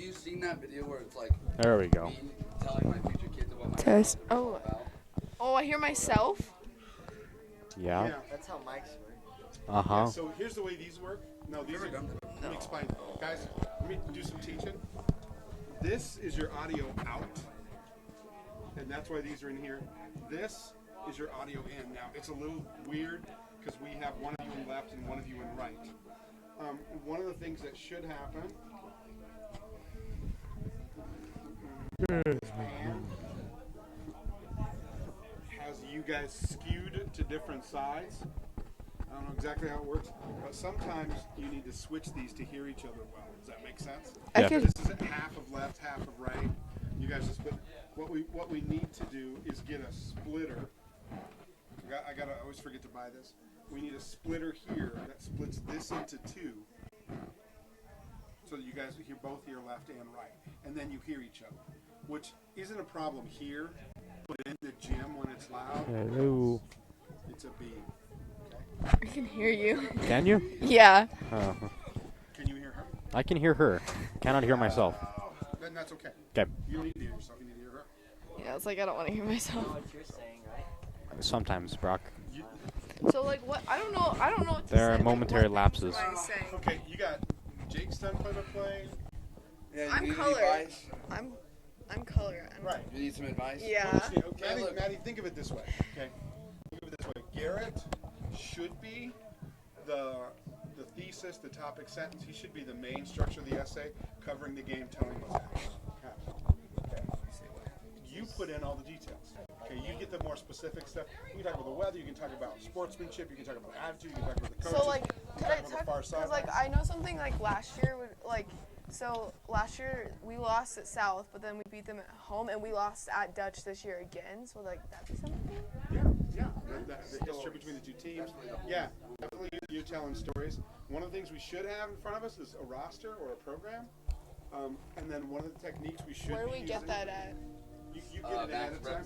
you seen that video where it's like there we go. me telling my future kids about my Test. job? Oh. Oh, I hear myself. Yeah. That's how mics work. Uh-huh. Yeah, so here's the way these work. No, these are. Let me explain. Guys, let me do some teaching. This is your audio out. And that's why these are in here. This is your audio in. Now, it's a little weird because we have one of you in left and one of you in right. One of the things that should happen has you guys skewed to different sides. I don't know exactly how it works, but sometimes you need to switch these to hear each other well. Does that make sense? Yeah. This isn't half of left, half of right. You guys just put what we need to do is get a splitter. I always forget to buy this. We need a splitter here that splits this into two, so that you guys both hear left and right, and then you hear each other, which isn't a problem here, but in the gym when it's loud, Hello. it's a beam. I can hear you. Can you? Yeah. Oh. Can you hear her? I can hear her. Cannot hear myself. Then that's okay. Okay. You don't need to hear yourself. You need to hear her. Yeah, it's like I don't want to hear myself. What you're saying, right? Sometimes, Brock. So like what? I don't know. I don't know what to There say. are Like, momentary what lapses. am I saying? Okay, you got Jake's done play-by-play. Yeah, I'm you need color. advice? I'm color. Right. You need some advice? Yeah. Okay, look. Maddie, think of it this way. Okay, think of it this way. Garrett should be the thesis, the topic sentence. He should be the main structure of the essay, covering the game, telling what's happening. Okay. You put in all the details. Okay, you get the more specific stuff. You can talk about the weather. You can talk about sportsmanship. You can talk about attitude. You can talk about the coaches. So like, you could can I talk about the talk? far side. Because like I know something like last year would like. So last year we lost at South, but then we beat them at home, and we lost at Dutch this year again. So like that be something? Yeah. The history between the two teams. Yeah, definitely you're telling stories. One of the things we should have in front of us is a roster or a program. And then one of the techniques we should Where do be we get using- that at? You get it ahead of time.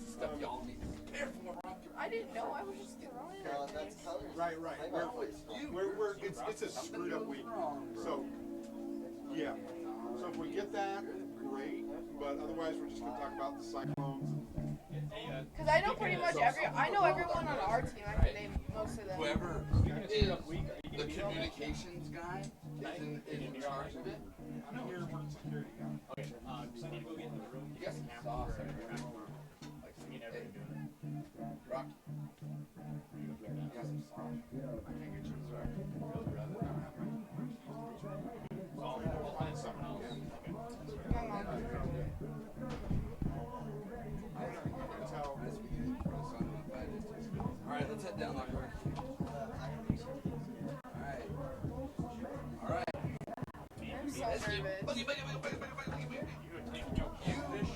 Stuff y'all need to be careful around. I didn't know. I was just throwing No, it. that's color. Right. It's a screwed up week. So, yeah. So if we get that, great. But otherwise, we're just going to talk about the Cyclones. Because I know pretty much everyone on our team. I can name most of them. Whoever is the communications guy is in charge of it. I'm here for security. Okay, so I need to go get in the room. You got some sauce there. Like some Rock. You got some sauce. I can't get you to start. I'll find someone else. Alright, let's head down that way. Alright. I'm so Let's keep- nervous. Buggy. You,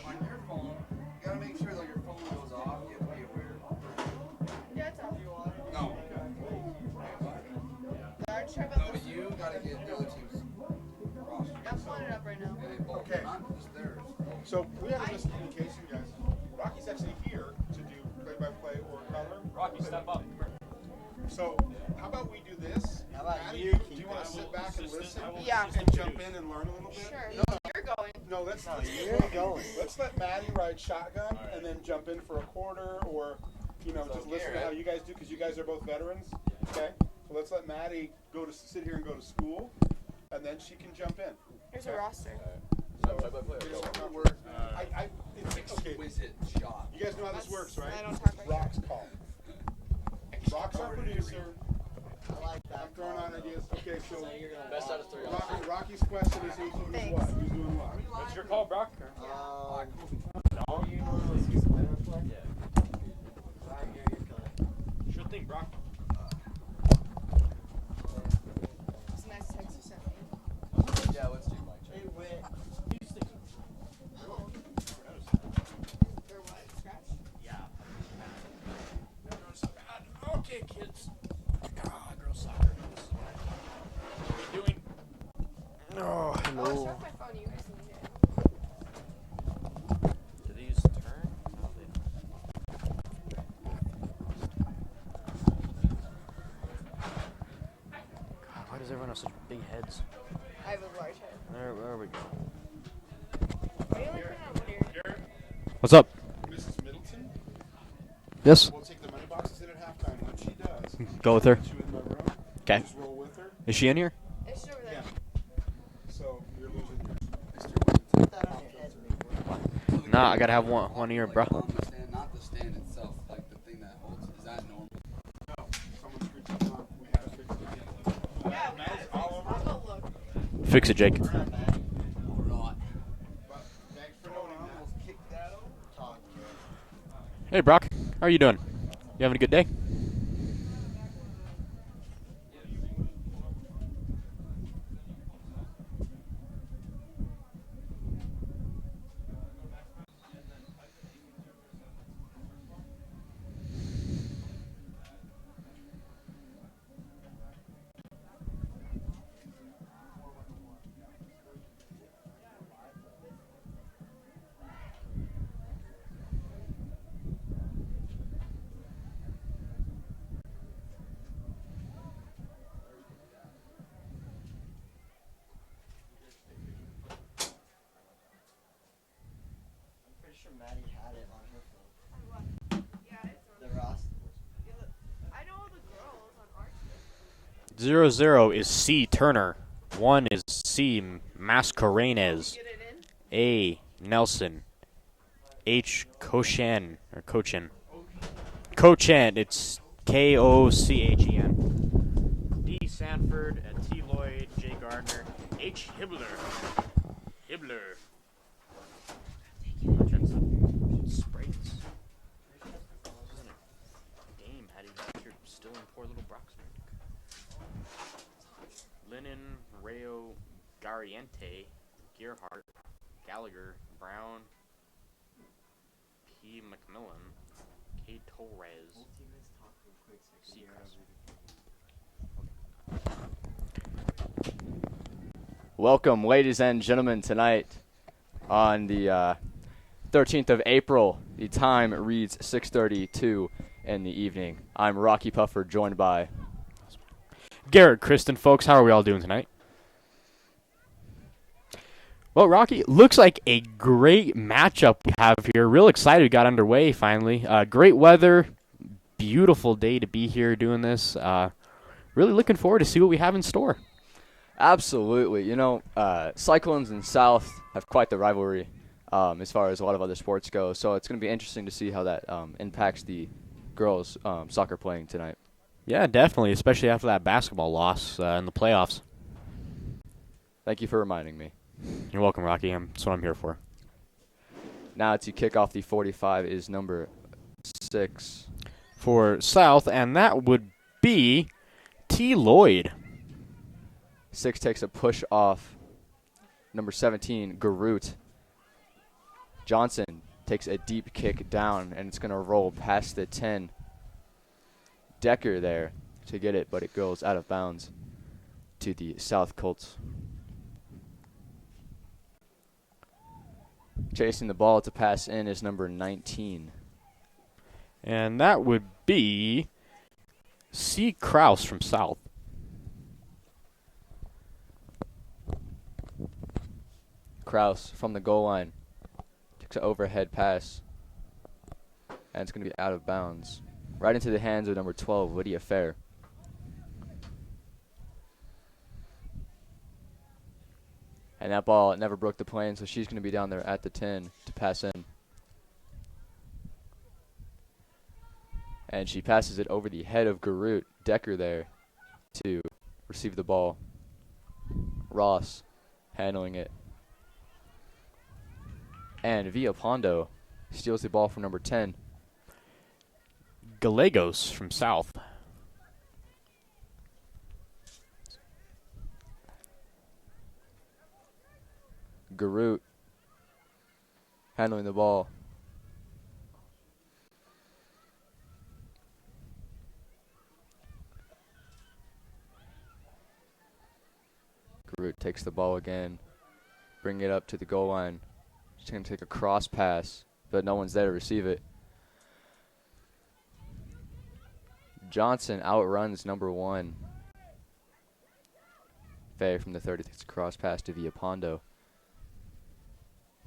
on your phone, you gotta make sure that your phone goes off. You have to be aware. Yeah, it's off. No. Try No, about but this. you gotta get the other team's roster. I'm pulling it up right now. They both, Okay. not just theirs. So we have a miscommunication, guys. Rocky's actually here to do play-by-play or color. Rocky, step up. So how about we do this? How about Maddie, you do keep you want I to will sit back and assist- listen? I will Yeah. assist And jump introduce. in and learn a little bit? Sure. No, You're going. no, let's You're going. let's let Maddie ride shotgun All right. and then jump in for a quarter, or just listen to how you guys do, because you guys are both veterans. Okay, so let's let Maddie sit here and go to school, and then she can jump in. Here's a roster. So here's how it works. It's okay. Exquisite shot. You guys know how this works, right? I don't talk like Rock's call. Rock's our producer. I like that. I'm throwing out ideas. Okay, so Best out of three. Rocky's question is who's what? Who's doing what? What's your call, Brock? Do you normally see splitter play? Yeah. Alright, you're color. Sure thing, Brock. It's a nice text you sent me. Yeah, let's do my check. Hey, wait. Or what? Scratch? Yeah. Okay, kids. Girls soccer. What are you doing? Oh, Oh, I hello. struck my phone. You guys need it. Do these turn? God, why does everyone have such big heads? I have a large head. There we go. Why do you like that weird? Garrett, What's up? Mrs. Middleton, Yes. we'll take the money boxes in at halftime. When she does, Go with her. put you in my room. Okay. Just roll with her. Is she in here? It's over there. So you're losing. Put that on your head, maybe. Nah, I gotta have one ear, bro. Not Fix it, Jake. But thanks for noting that. Hey, Brock. How are you doing? You having a good day? Pretty sure Maddie had it on her phone. Yeah, it's on. The Ross. I know the girls on our team. 0-0 is C. Turner. 1 is C. Mascarenes. Get it in? A. Nelson. H. Kochan. Or Kochan. Kochan. It's Kochen. D. Sanford. T. Lloyd. J. Gardner. H. Hibbler. Hibbler. Sprays. This isn't a game, Hattie. You're still in poor little Broxburg. Lennon, Rayo, Garriente, Gearhart, Gallagher, Brown, P. McMillan, K. Torres, C. Welcome, ladies and gentlemen, tonight on the 13th of April. The time reads 6:32 in the evening. I'm Rocky Puffer, joined by Garrett, Kristen, folks, how are we all doing tonight? Well, Rocky, looks like a great matchup we have here. Real excited we got underway finally. Great weather, beautiful day to be here doing this. Really looking forward to see what we have in store. Absolutely. You know, Cyclones and South have quite the rivalry as far as a lot of other sports go. So it's going to be interesting to see how that impacts the girls' soccer playing tonight. Yeah, definitely, especially after that basketball loss in the playoffs. Thank you for reminding me. You're welcome, Rocky. That's what I'm here for. Now to kick off the 45 is number 6. For South, and that would be T. Lloyd. 6 takes a push off number 17, Garut. Johnson takes a deep kick down, and it's going to roll past the 10. Decker there to get it, but it goes out of bounds to the South Colts. Chasing the ball to pass in is number 19. And that would be C. Kraus from South. Kraus from the goal line takes an overhead pass, and it's going to be out of bounds. Right into the hands of number 12, Lydia Fair. And that ball never broke the plane, so she's going to be down there at the 10 to pass in. And she passes it over the head of Garut. Decker there to receive the ball. Ross handling it. And Villapondo steals the ball from number 10. Gallegos from South. Garut handling the ball. Garut takes the ball again. Bring it up to the goal line. She's going to take a cross pass, but no one's there to receive it. Johnson outruns number 1. Faye from the 30 takes a cross pass to Villapondo.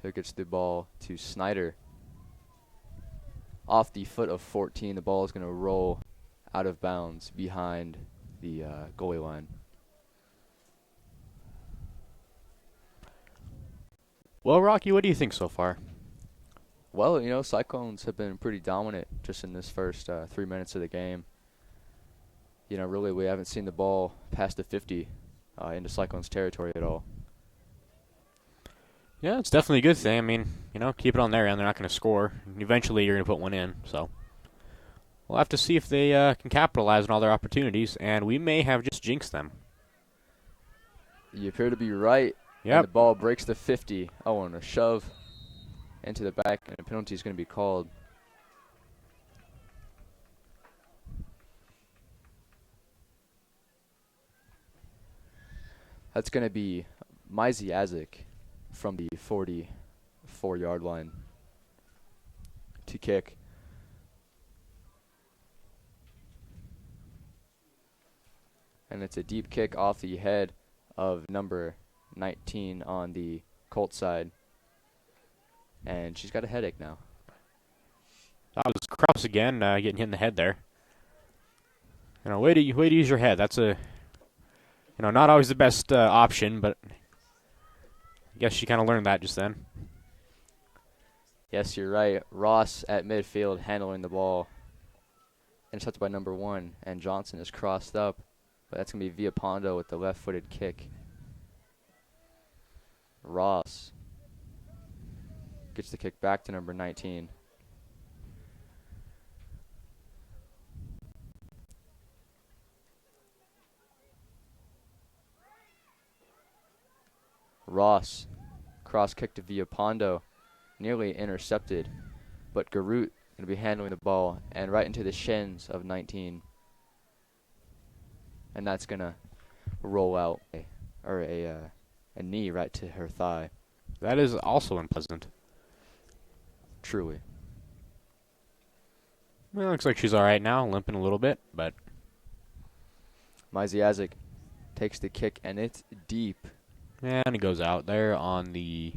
Who gets the ball to Snyder. Off the foot of 14, the ball is going to roll out of bounds behind the goalie line. Well, Rocky, what do you think so far? Well, you know, Cyclones have been pretty dominant just in this first 3 minutes of the game. You know, really, we haven't seen the ball past the 50 into Cyclones territory at all. Yeah, it's definitely a good thing. I mean, keep it on their end. They're not going to score. Eventually, you're going to put one in. So we'll have to see if they can capitalize on all their opportunities, and we may have just jinxed them. You appear to be right. Yep. And the ball breaks the 50. Oh, and a shove into the back, and a penalty is going to be called. That's going to be Myziazik from the 44-yard line to kick. And it's a deep kick off the head of number 19 on the Colts side. And she's got a headache now. That was Kraus again, getting hit in the head there. Way to use your head. That's not always the best option, but I guess she kind of learned that just then. Yes, you're right. Ross at midfield handling the ball. Intercepted by number 1, and Johnson is crossed up. But that's going to be Villapondo with the left-footed kick. Ross gets the kick back to number 19. Ross, cross kick to Villapondo, nearly intercepted, but Garut going to be handling the ball and right into the shins of 19. And that's going to roll out a knee right to her thigh. That is also unpleasant. Truly. Well, looks like she's all right now, limping a little bit, but Myziazik takes the kick, and it's deep. and it goes out there on the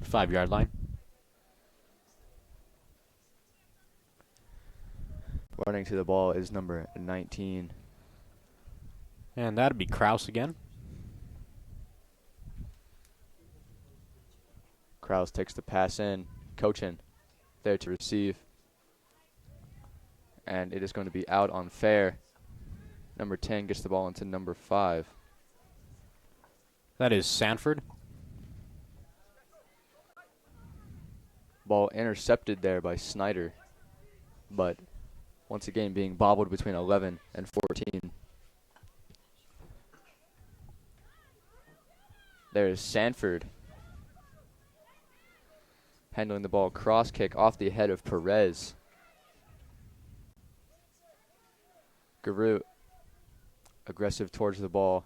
5-yard line. Running to the ball is number 19. And that'd be Kraus again. Kraus takes the pass in. Cochin there to receive. And it is going to be out on fair. Number 10 gets the ball into number 5. That is Sanford. Ball intercepted there by Snyder. But once again being bobbled between 11 and 14. There's Sanford handling the ball, cross kick off the head of Perez. Garut aggressive towards the ball.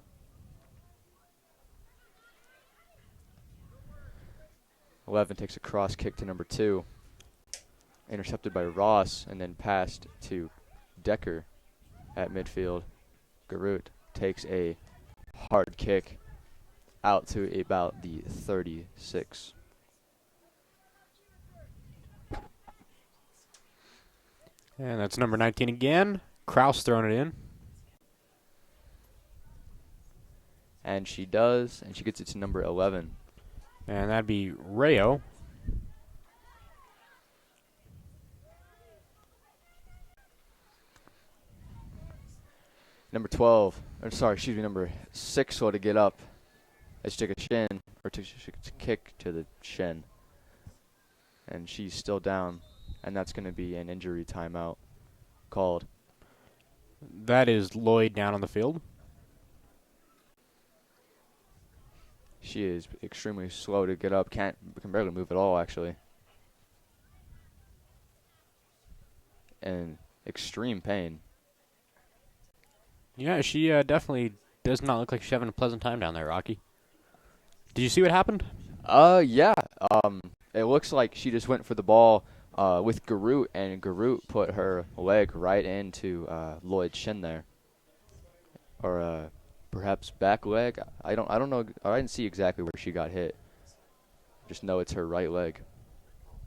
Eleven takes a cross kick to number 2. Intercepted by Ross and then passed to Decker at midfield. Garut takes a hard kick out to about the 36. And that's number 19 again. Kraus throwing it in. And she does, and she gets it to number 11. And that'd be Rayo. Number 12, or sorry, excuse me, number 6 will to get up. As she took a shin, or took a kick to the shin. And she's still down, and that's going to be an injury timeout called. That is Lloyd down on the field. She is extremely slow to get up, can barely move at all, actually. And extreme pain. Yeah, she definitely does not look like she's having a pleasant time down there, Rocky. Did you see what happened? Yeah. It looks like she just went for the ball with Garut, and Garut put her leg right into Lloyd's shin there. Or perhaps back leg. I don't know. I didn't see exactly where she got hit. Just know it's her right leg.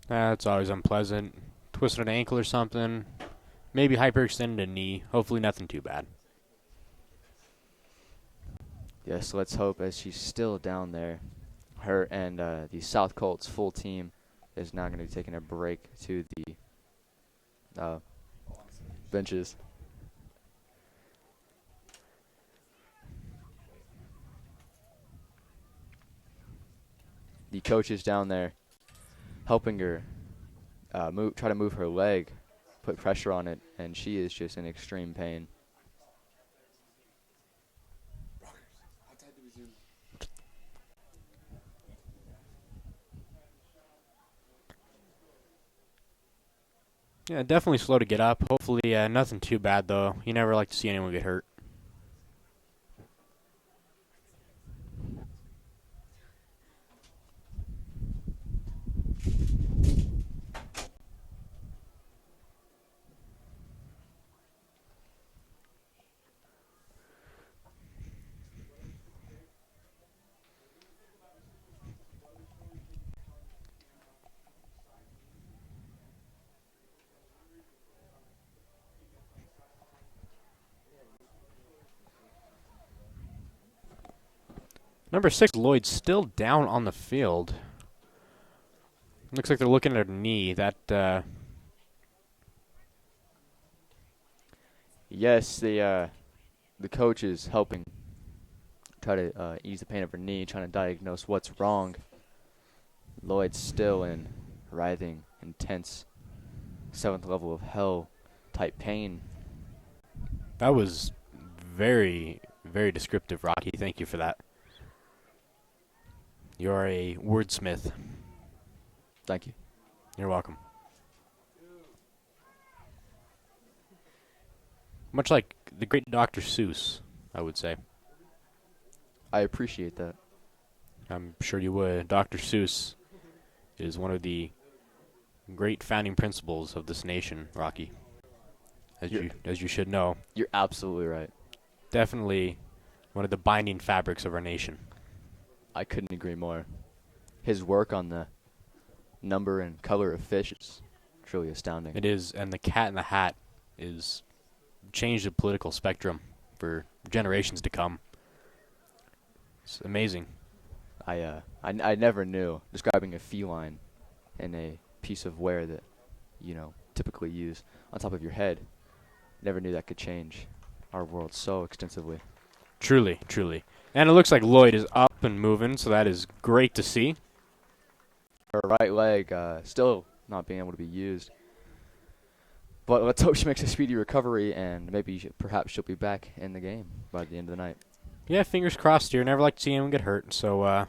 That's always unpleasant. Twisted an ankle or something. Maybe hyperextended a knee. Hopefully nothing too bad. Yes, let's hope, as she's still down there. Her and the South Colts full team is now going to be taking a break to the benches. the coach is down there helping her try to move her leg, put pressure on it, and she is just in extreme pain. Outside division. Yeah, definitely slow to get up. Hopefully, nothing too bad though. You never like to see anyone get hurt. Number 6, Lloyd, still down on the field. Looks like they're looking at her knee. Yes, the coach is helping try to ease the pain of her knee, trying to diagnose what's wrong. Lloyd's still in writhing, intense, 7th level of hell type pain. That was very, very descriptive, Rocky. Thank you for that. You're a wordsmith. Thank you. You're welcome. Much like the great Dr. Seuss, I would say. I appreciate that. I'm sure you would. Dr. Seuss is one of the great founding principles of this nation, Rocky. As you should know. You're absolutely right. Definitely one of the binding fabrics of our nation. I couldn't agree more. His work on the number and color of fish is truly astounding. It is, and the Cat in the Hat is changed the political spectrum for generations to come. It's amazing. I never knew describing a feline in a piece of wear that, typically use on top of your head. Never knew that could change our world so extensively. Truly, truly. And it looks like Lloyd is up and moving, so that is great to see. Her right leg still not being able to be used. But let's hope she makes a speedy recovery, and maybe perhaps she'll be back in the game by the end of the night. Yeah, fingers crossed here. Never like to see anyone get hurt, so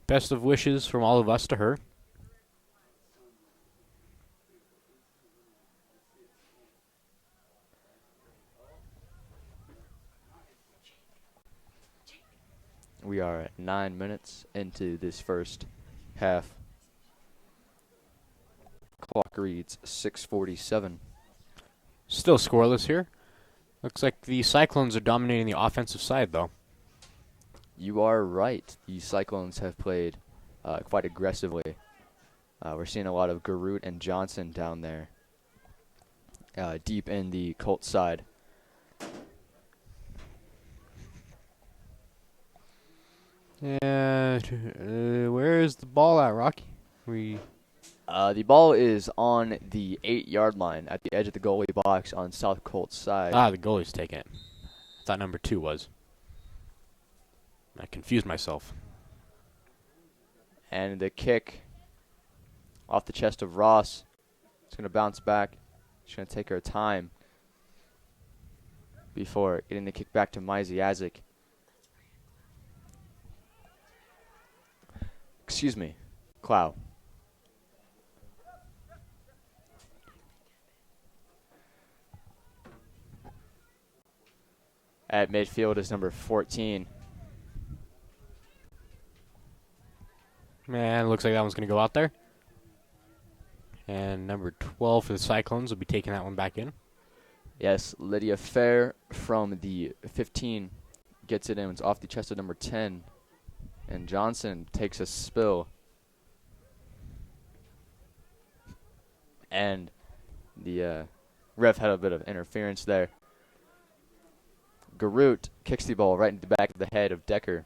best of wishes from all of us to her. We are at 9 minutes into this first half. Clock reads 6:47. Still scoreless here. Looks like the Cyclones are dominating the offensive side, though. You are right. The Cyclones have played quite aggressively. We're seeing a lot of Garut and Johnson down there, deep in the Colts side. Yeah, where is the ball at, Rocky? The ball is on the 8-yard line at the edge of the goalie box on South Colts side. The goalie's taking it. I thought number 2 was. I confused myself. And the kick off the chest of Ross. It's going to bounce back. She's going to take her time before getting the kick back to Maiziazik. Excuse me, Clow. At midfield is number 14. Man, looks like that one's going to go out there. And number 12 for the Cyclones will be taking that one back in. Yes, Lydia Fair from the 15 gets it in. It's off the chest of number 10. And Johnson takes a spill. And the ref had a bit of interference there. Garut kicks the ball right into the back of the head of Decker.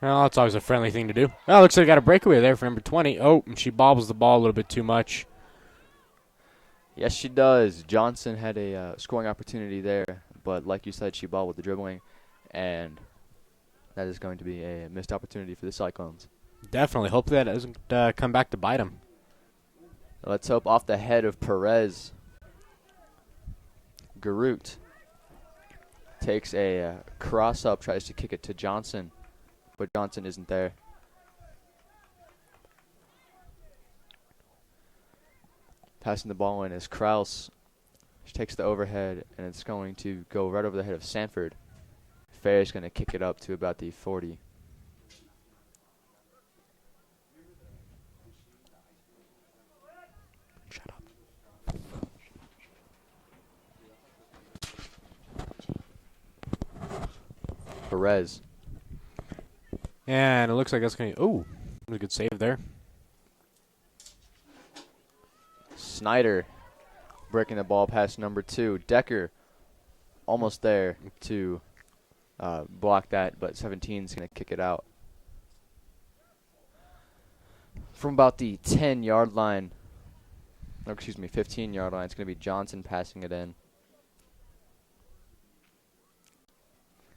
Well, that's always a friendly thing to do. Oh, looks like I got a breakaway there for number 20. Oh, and she bobbles the ball a little bit too much. Yes, she does. Johnson had a scoring opportunity there, but like you said, she bobbled the dribbling, and that is going to be a missed opportunity for the Cyclones. Definitely. Hope that doesn't come back to bite him. Let's hope off the head of Perez. Garut takes a cross up, tries to kick it to Johnson, but Johnson isn't there. Passing the ball in is Kraus. She takes the overhead, and it's going to go right over the head of Sanford. Fair's going to kick it up to about the 40. Shut up. Perez. And it looks like that's going to... Oh, a good save there. Snyder breaking the ball past number 2. Decker almost there to block that, but 17 is going to kick it out. From about the 10-yard line, or excuse me, 15-yard line, it's going to be Johnson passing it in.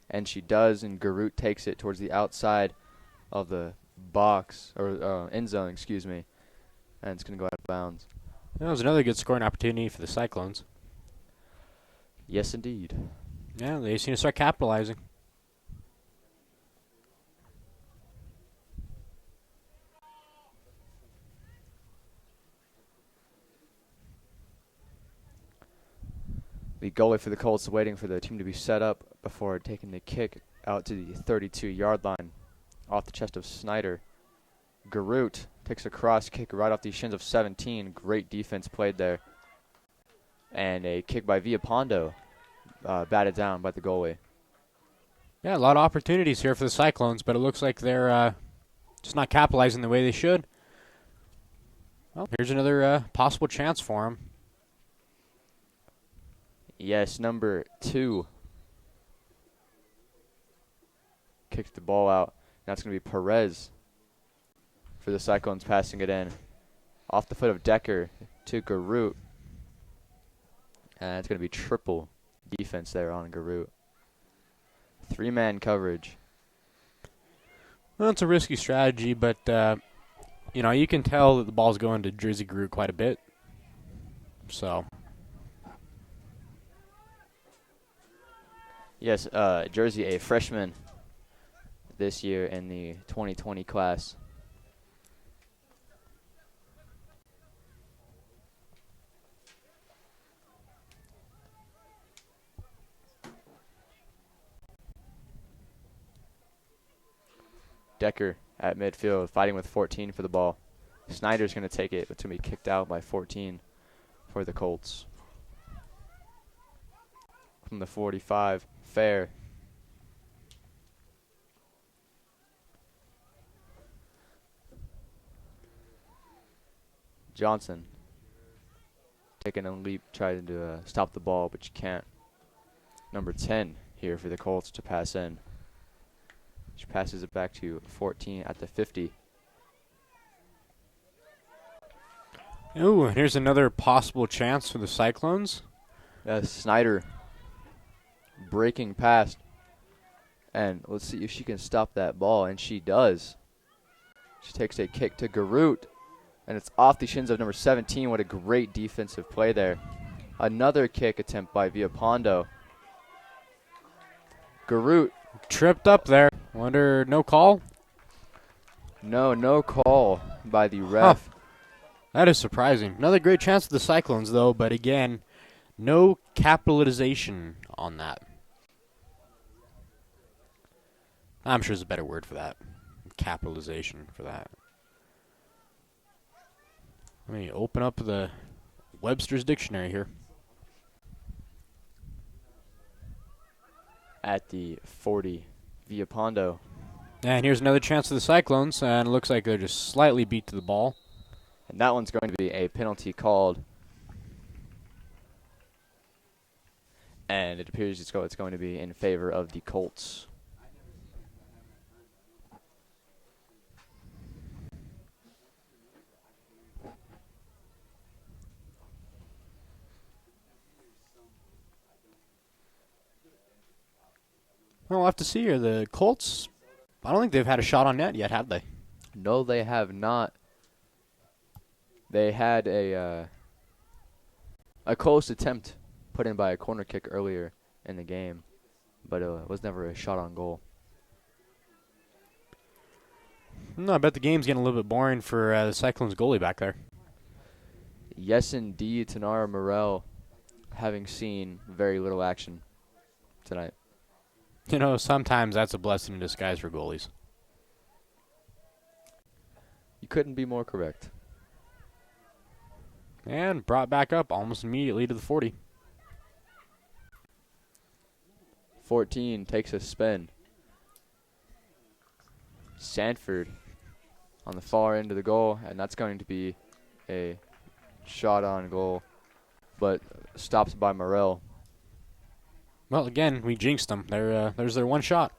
And she does, and Garut takes it towards the outside of the box, or end zone, excuse me, and it's going to go out of bounds. That was another good scoring opportunity for the Cyclones. Yes, indeed. Yeah, they seem to start capitalizing. The goalie for the Colts waiting for the team to be set up before taking the kick out to the 32-yard line off the chest of Snyder. Garut takes a cross kick right off the shins of 17. Great defense played there. And a kick by Villapondo, batted down by the goalie. Yeah, a lot of opportunities here for the Cyclones, but it looks like they're just not capitalizing the way they should. Well, here's another possible chance for them. Yes, number 2 kicks the ball out. Now it's going to be Perez for the Cyclones passing it in. Off the foot of Decker to Garut. And it's going to be triple defense there on Garut. 3-man coverage. Well, it's a risky strategy, but, you can tell that the ball's going to Jersey Garut quite a bit. So... Yes, Jersey, a freshman this year in the 2020 class. Decker at midfield, fighting with 14 for the ball. Snyder's going to take it, but it's going to be kicked out by 14 for the Colts. From the 45, Fair. Johnson taking a leap, trying to stop the ball, but you can't. Number 10 here for the Colts to pass in. She passes it back to 14 at the 50. Ooh, here's another possible chance for the Cyclones. Snyder breaking past. And let's see if she can stop that ball, and she does. She takes a kick to Garut, and it's off the shins of number 17. What a great defensive play there. Another kick attempt by Villapondo. Garut. Tripped up there. Wonder, no call? No call by the ref. Huh. That is surprising. Another great chance for the Cyclones, though, but again, no capitalization on that. I'm sure there's a better word for that. Capitalization for that. Let me open up the Webster's Dictionary here. At the 40, Villapondo. And here's another chance for the Cyclones, and it looks like they're just slightly beat to the ball. And that one's going to be a penalty called. And it appears it's going to be in favor of the Colts. Well, we'll have to see here. The Colts, I don't think they've had a shot on net yet, have they? No, they have not. They had a close attempt put in by a corner kick earlier in the game, but it was never a shot on goal. No, I bet the game's getting a little bit boring for the Cyclones goalie back there. Yes, indeed, Tanara Morel having seen very little action tonight. You know, sometimes that's a blessing in disguise for goalies. You couldn't be more correct. And brought back up almost immediately to the 40. 14 takes a spin. Sanford on the far end of the goal, and that's going to be a shot on goal, but stopped by Morel. Well, again, we jinxed them. There's their one shot.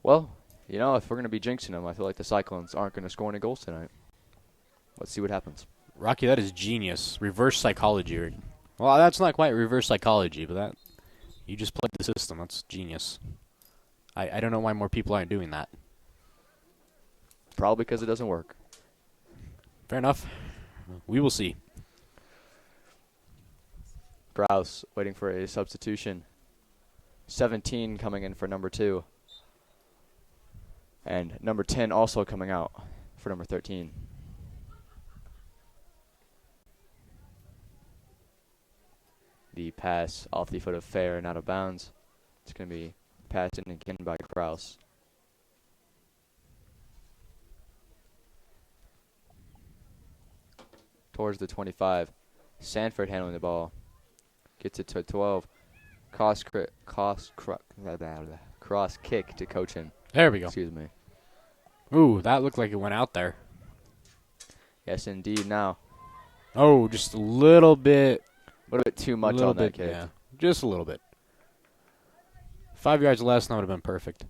Well, you know, if we're going to be jinxing them, I feel like the Cyclones aren't going to score any goals tonight. Let's see what happens. Rocky, that is genius. Reverse psychology. Well, that's not quite reverse psychology, but that you just played the system. That's genius. I don't know why more people aren't doing that. Probably because it doesn't work. Fair enough. We will see. Grouse waiting for a substitution. 17 coming in for number 2. And number 10 also coming out for number 13. The pass off the foot of Fair and out of bounds. It's going to be passed in again by Kraus. Towards the 25. Sanford handling the ball. Gets it to 12. Cross kick to Cochin. There we go. Excuse me. Ooh, that looked like it went out there. Yes, indeed. Now, Oh, just a little bit. a little bit too much on that kick. Yeah, just a little bit. 5 yards less, and that would have been perfect.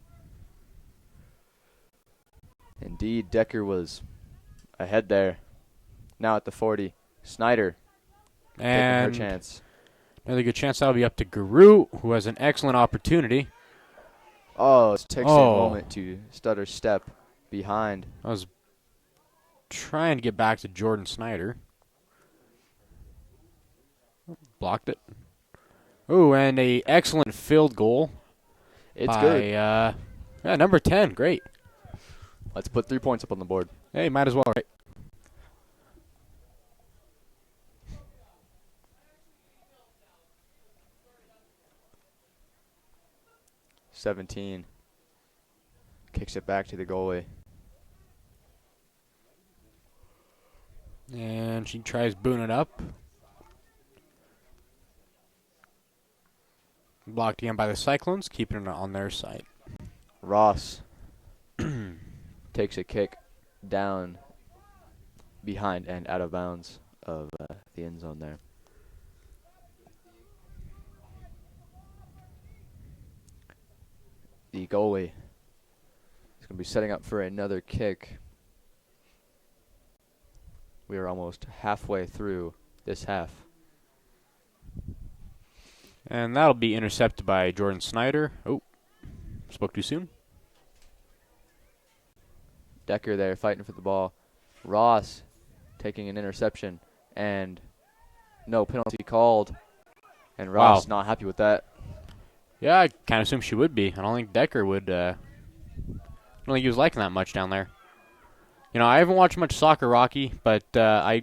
Indeed, Decker was ahead there. Now at the 40. Snyder taking her And chance. another good chance. That'll be up to Garut, who has an excellent opportunity. Oh, it takes a Oh. moment to stutter step behind. I was trying to get back to Jordan Snyder. Blocked it. Ooh, and a excellent field goal. It's by, good. Yeah, number 10. Great. Let's put 3 points up on the board. Hey, might as well, right? .17. Kicks it back to the goalie. And she tries booting it up. Blocked again by the Cyclones, keeping it on their side. Ross takes a kick down behind and out of bounds of the end zone there. The goalie is going to be setting up for another kick. We are almost halfway through this half. And that'll be intercepted by Jordan Snyder. Oh, spoke too soon. Decker there fighting for the ball. Ross taking an interception and no penalty called. And Ross not happy with that. Yeah, I kind of assumed she would be. I don't think Decker would. I don't think he was liking that much down there. You know, I haven't watched much soccer, Rocky, but I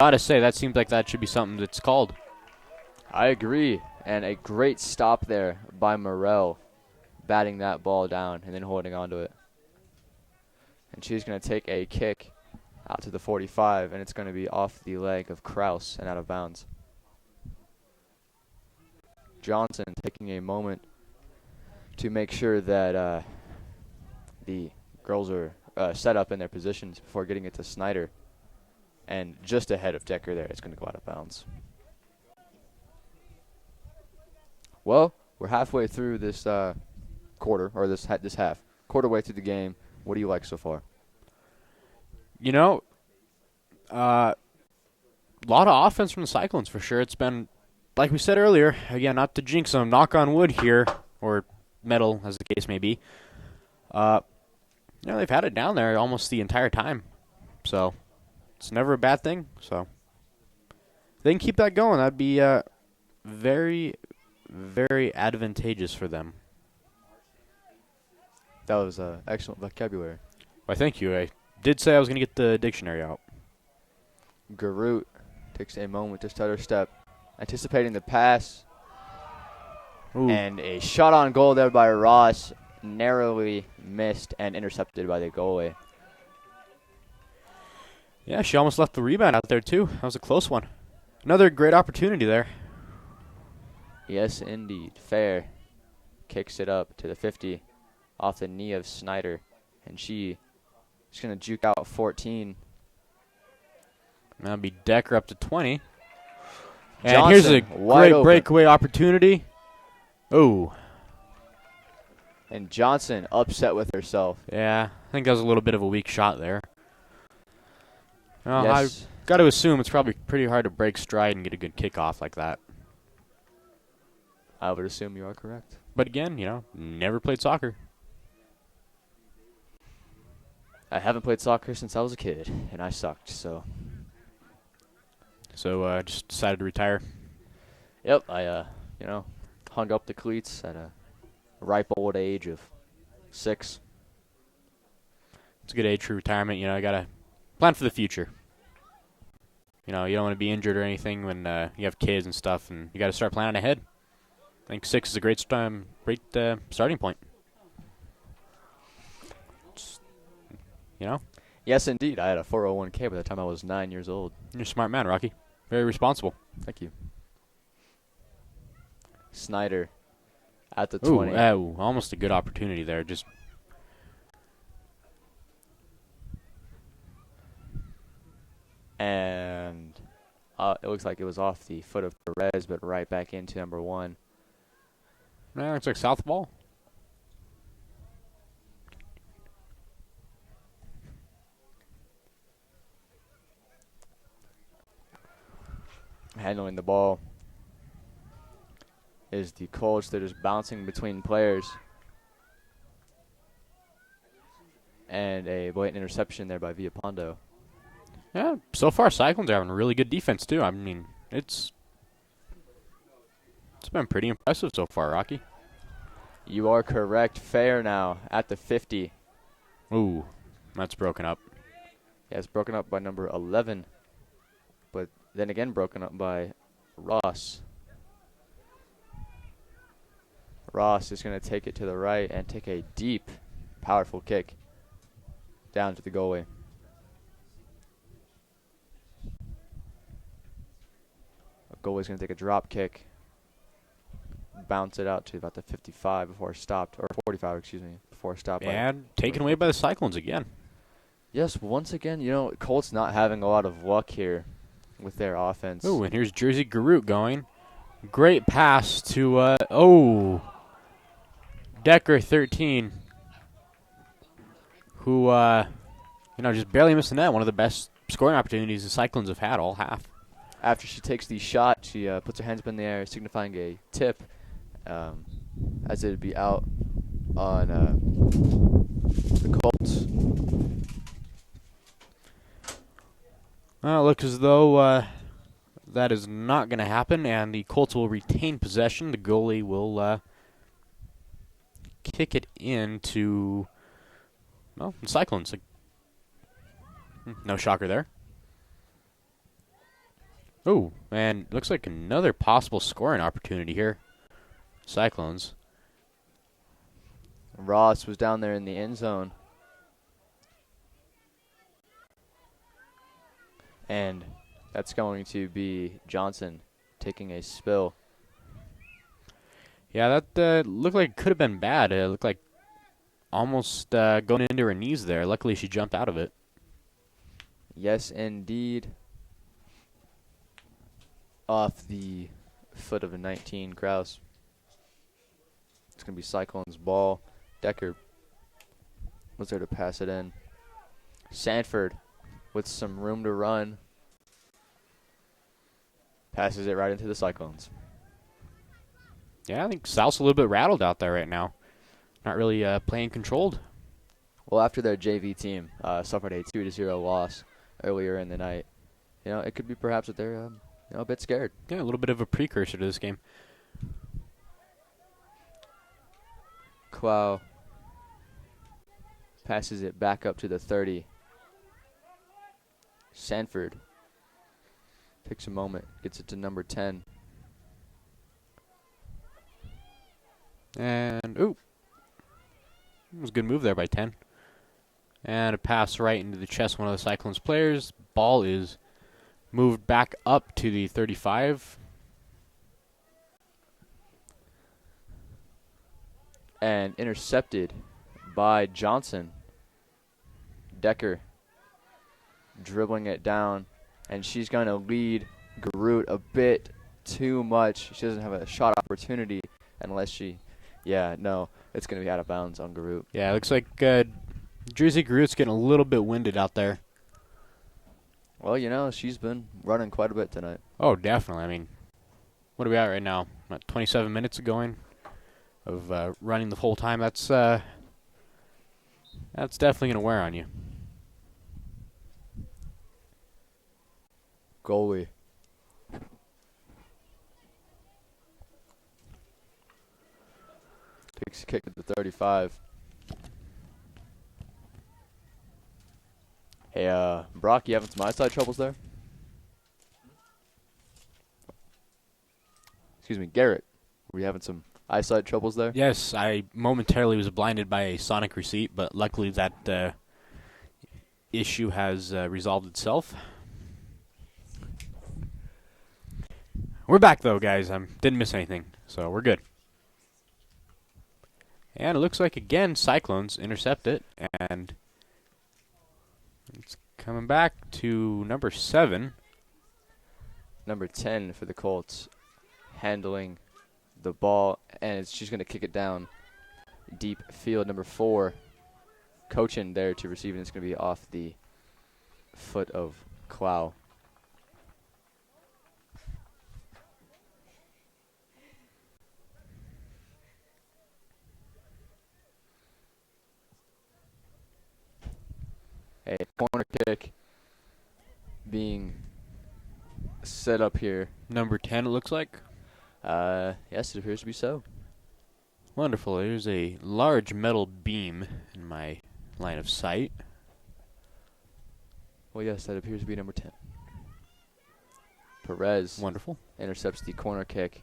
gotta say that seems like that should be something that's called. I agree. And a great stop there by Morel, batting that ball down and then holding on to it. And she's going to take a kick out to the 45, and it's going to be off the leg of Kraus and out of bounds. Johnson taking a moment to make sure that the girls are set up in their positions before getting it to Snyder. And just ahead of Decker there, it's going to go out of bounds. Well, we're halfway through this quarter, or this half. Quarter way through the game. What do you like so far? You know, a lot of offense from the Cyclones for sure. It's been, like we said earlier, again, not to jinx them, knock on wood here, or metal, as the case may be. You know, they've had it down there almost the entire time. So, it's never a bad thing. So, if they can keep that going, that'd be very, very advantageous for them. That was excellent vocabulary. Why, thank you. I did say I was going to get the dictionary out. Garut takes a moment to stutter step, anticipating the pass. Ooh. And a shot on goal there by Ross, narrowly missed and intercepted by the goalie. Yeah, she almost left the rebound out there, too. That was a close one. Another great opportunity there. Yes, indeed. Fair kicks it up to the 50 off the knee of Snyder. And she's going to juke out 14. That'll be Decker up to 20. And Johnson, here's a wide great open. breakaway opportunity. Oh, And Johnson upset with herself. yeah. I think that was a little bit of a weak shot there. Well, Yes. I've got to assume it's probably pretty hard to break stride and get a good kickoff like that. I would assume you are correct. But again, you know, never played soccer. I haven't played soccer since I was a kid, and I sucked, so. So just decided to retire. Yep, I, hung up the cleats at a ripe old age of 6. It's a good age for retirement. You know, you got to plan for the future. You know, you don't want to be injured or anything when you have kids and stuff, and you got to start planning ahead. I think 6 is a great starting point. You know? Yes, indeed. I had a 401k by the time I was 9 years old. You're a smart man, Rocky. Very responsible. Thank you. Snyder at the Ooh, 20. almost a good opportunity there. Just And it looks like it was off the foot of Perez, but right back into number 1. looks like south ball. Handling the ball is the Colts. They're just bouncing between players. And a blatant interception there by Villapondo. Yeah, so far Cyclones are having really good defense too. I mean, it's been pretty impressive so far, Rocky. You are correct. Fair now at the 50. Ooh, that's broken up. Yeah, it's broken up by number 11. But then again broken up by Ross. Ross is going to take it to the right and take a deep, powerful kick down to the goalie. The goalie's going to take a drop kick, bounce it out to about the 55 before it stopped, or 45, excuse me, before it stopped. And taken away by the Cyclones again. Yes, once again, Colts not having a lot of luck here with their offense. Ooh, and here's Jersey Garut going. Great pass to, Decker 13. Who, just barely missed the net. One of the best scoring opportunities the Cyclones have had all half. After she takes the shot, she puts her hands up in the air, signifying a tip, as it would be out on the Colts. Well, it looks as though that is not going to happen, and the Colts will retain possession. The goalie will kick it into, the Cyclones. No shocker there. Oh, and looks like another possible scoring opportunity here. Cyclones. Ross was down there in the end zone. And that's going to be Johnson taking a spill. Yeah, that looked like it could have been bad. It looked like almost going into her knees there. Luckily, she jumped out of it. Yes, indeed. Off the foot of a 19, Kraus. It's going to be Cyclone's ball. Decker was there to pass it in. Sanford with some room to run. Passes it right into the Cyclones. Yeah, I think South's a little bit rattled out there right now. Not really playing controlled. Well, after their JV team suffered a 2-0 loss earlier in the night, it could be perhaps that they're a bit scared. Yeah, a little bit of a precursor to this game. Clow passes it back up to the 30. Sanford takes a moment, gets it to number 10. And, ooh. It was a good move there by 10. And a pass right into the chest of one of the Cyclones players. Ball is moved back up to the 35. And intercepted by Johnson. Decker dribbling it down. And she's going to lead Garut a bit too much. She doesn't have a shot opportunity unless she... Yeah, no, it's going to be out of bounds on Garut. Yeah, it looks like Jersey Garut's getting a little bit winded out there. Well, she's been running quite a bit tonight. Oh, definitely. I mean, what are we at right now? About 27 minutes of going, of running the whole time. That's definitely going to wear on you. Goalie. Takes a kick at the 35. Hey, Brock, you having some eyesight troubles there? Excuse me, Garrett. Were you having some eyesight troubles there? Yes, I momentarily was blinded by a Sonic receipt, but luckily that issue has resolved itself. We're back, though, guys. Didn't miss anything, so we're good. And it looks like, again, Cyclones intercept it, and it's coming back to number 7. Number 10 for the Colts, handling the ball, and she's going to kick it down deep field. Number 4, coaching there to receive, and it's going to be off the foot of Clow. A corner kick being set up here. Number 10, it looks like. Yes, it appears to be so. Wonderful. There's a large metal beam in my line of sight. Well, yes, that appears to be number 10. Perez Wonderful. intercepts the corner kick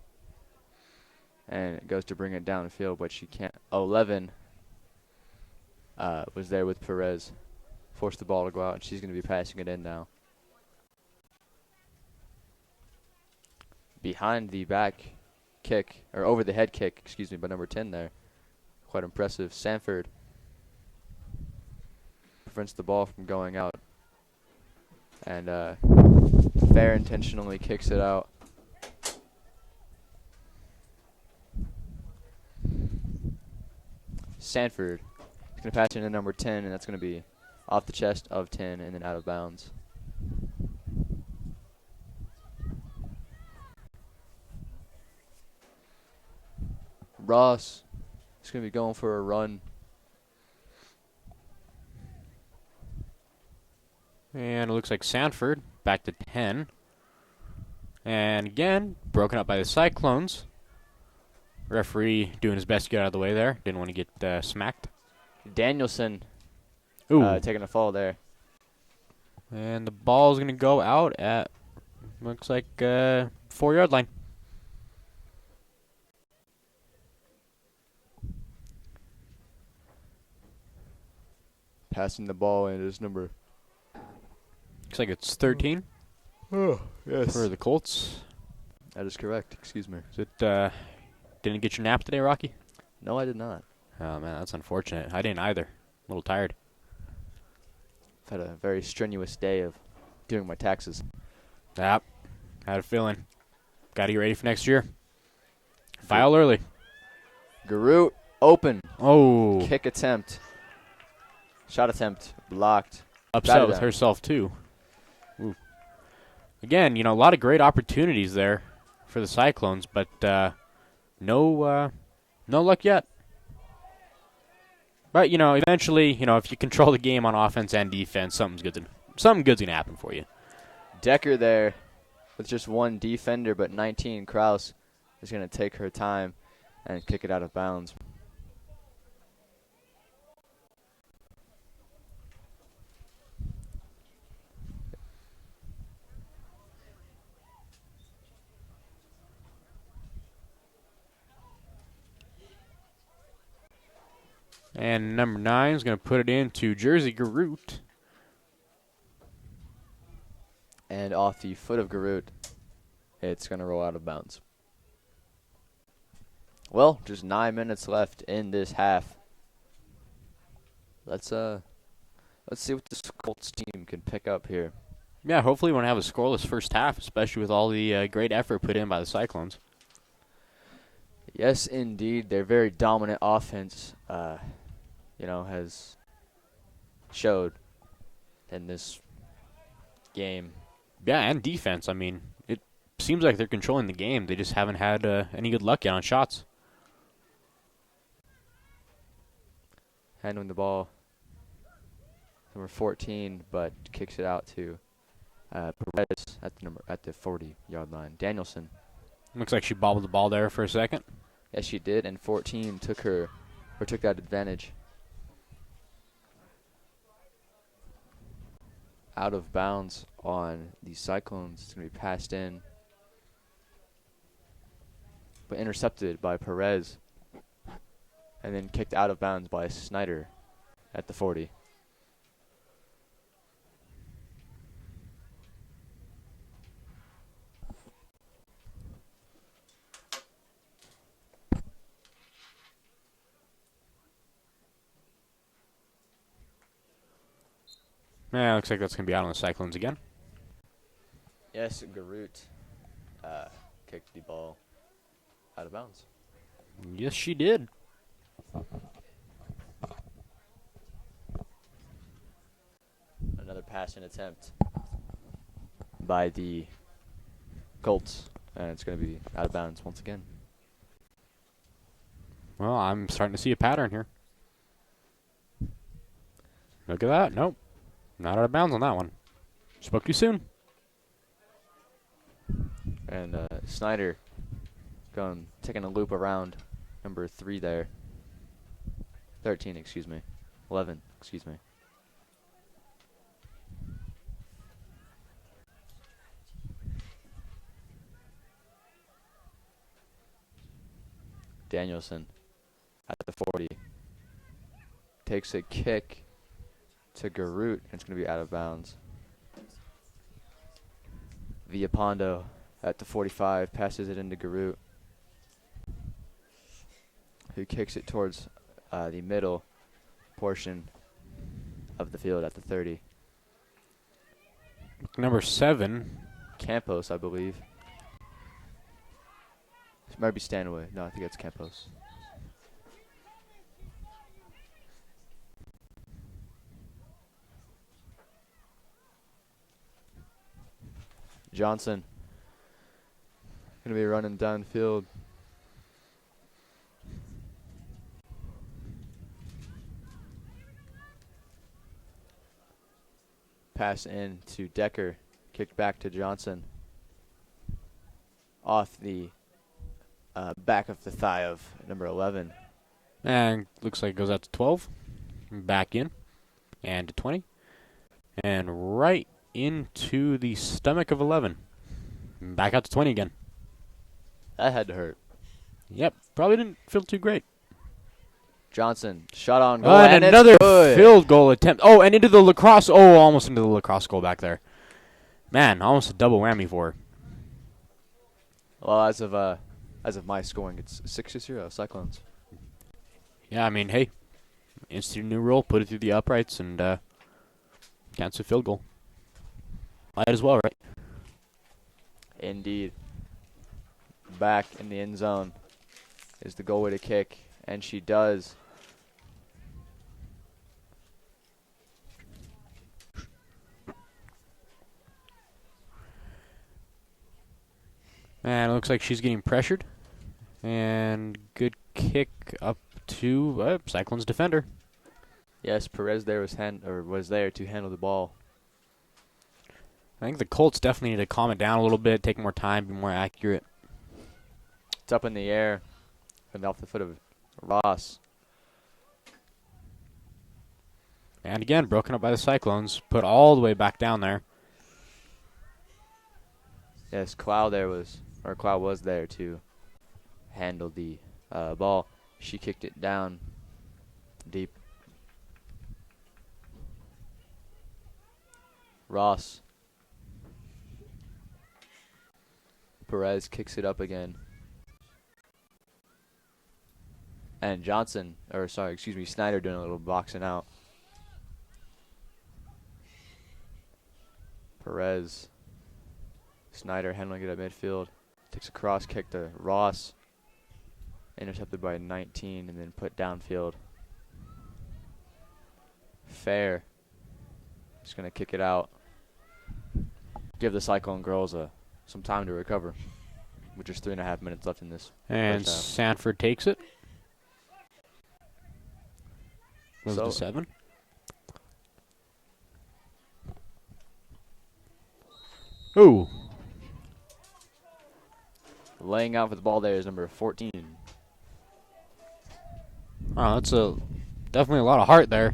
and goes to bring it downfield, but she can't. 11 was there with Perez. Forced the ball to go out, and she's going to be passing it in now. Behind the back kick, or over the head kick, excuse me, by number 10 there. Quite impressive. Sanford prevents the ball from going out. And Fair intentionally kicks it out. Sanford is going to patch into number 10, and that's going to be off the chest of 10 and then out of bounds. Ross is going to be going for a run. And it looks like Sanford back to 10. And again, broken up by the Cyclones. Referee doing his best to get out of the way there. Didn't want to get smacked. Danielson Ooh. taking a fall there. And the ball is going to go out at, looks like, 4-yard line. Passing the ball, and it is number... Looks like it's 13 Oh, yes. for the Colts. That is correct. Excuse me. Is it, didn't get your nap today, Rocky? No, I did not. Oh, man, that's unfortunate. I didn't either. A little tired. I've had a very strenuous day of doing my taxes. Yep. Had a feeling. Got to get ready for next year. File early. Garut open. Oh. Kick attempt. Shot attempt blocked. Upset Batted with down. herself, too. Ooh. Again, a lot of great opportunities there for the Cyclones, but no luck yet. But, eventually, if you control the game on offense and defense, something good's going to happen for you. Decker there with just one defender, but 19. Kraus is going to take her time and kick it out of bounds. And number 9 is going to put it into Jersey Garut. And off the foot of Garut, it's going to roll out of bounds. Well, just 9 minutes left in this half. Let's see what this Colts team can pick up here. Yeah, hopefully we won't have a scoreless first half, especially with all the great effort put in by the Cyclones. Yes, indeed. Their very dominant offense, has showed in this game. Yeah, and defense. I mean, it seems like they're controlling the game. They just haven't had any good luck yet on shots. Handling the ball, number 14, but kicks it out to Perez at the 40-yard line. Danielson. Looks like she bobbled the ball there for a second. Yes, she did, and 14 took that advantage. Out of bounds on the Cyclones. It's going to be passed in, but intercepted by Perez, and then kicked out of bounds by Snyder at the 40. Yeah, looks like that's going to be out on the Cyclones again. Yes, Garut kicked the ball out of bounds. Yes, she did. Another passing attempt by the Colts, and it's going to be out of bounds once again. Well, I'm starting to see a pattern here. Look at that. Nope. Not out of bounds on that one. Spoke too soon. And Snyder taking a loop around number 3 there. 13, excuse me. 11, excuse me. Danielson at the 40. Takes a kick to Garut, and it's going to be out of bounds. Villapondo at the 45 passes it into Garut, who kicks it towards the middle portion of the field at the 30. Number 7. Campos, I believe. It might be Stanaway. No, I think it's Campos. Johnson going to be running downfield. Pass in to Decker. Kicked back to Johnson. Off the back of the thigh of number 11. And looks like it goes out to 12. Back in. And to 20. And right into the stomach of 11. Back out to 20 again. That had to hurt. Yep. Probably didn't feel too great. Johnson, shot on goal. And it's another good. field goal attempt. Oh, and into the lacrosse. Oh, almost into the lacrosse goal back there. Man, almost a double whammy for her. Well, as of my scoring, it's 6-0 Cyclones. Yeah, I mean, hey, institute a new rule, put it through the uprights, and cancel a field goal. Might as well, right? Indeed. Back in the end zone is the goal way to kick, and she does. And it looks like she's getting pressured. And good kick up to Cyclones defender. Yes, Perez there was there to handle the ball. I think the Colts definitely need to calm it down a little bit, take more time, be more accurate. It's up in the air and off the foot of Ross. And again, broken up by the Cyclones, put all the way back down there. Yes, Clow was there to handle the ball. She kicked it down deep. Ross. Perez kicks it up again. And Snyder doing a little boxing out. Perez. Snyder handling it at midfield. Takes a cross kick to Ross. Intercepted by 19 and then put downfield. Fair. Just going to kick it out. Give the Cyclone girls some time to recover. With just 3.5 minutes left in this. And first half. Sanford takes it. Moves So- to 7. Ooh. Laying out for the ball there is number 14. Wow, that's definitely a lot of heart there.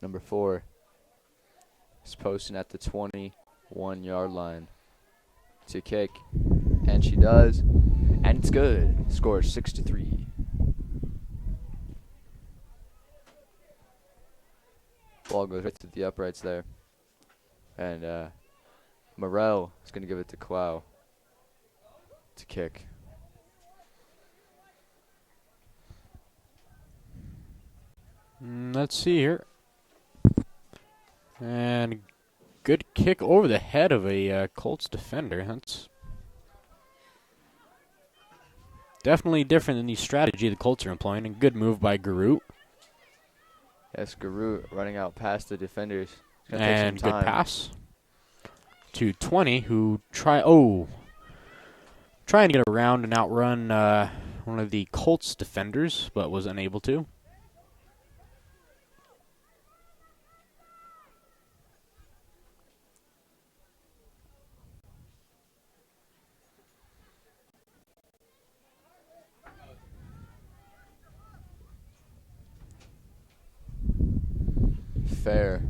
Number 4 is posting at the 21-yard line to kick. And she does. And it's good. Score 6-3. Ball goes right to the uprights there. And Morel is going to give it to Clow to kick. Let's see here. And good kick over the head of a Colts defender. That's definitely different than the strategy the Colts are employing. And good move by Garut. Yes, Garut running out past the defenders. It's gonna take And some good time. pass to 20, who trying to get around and outrun one of the Colts defenders, but was unable to. Fair.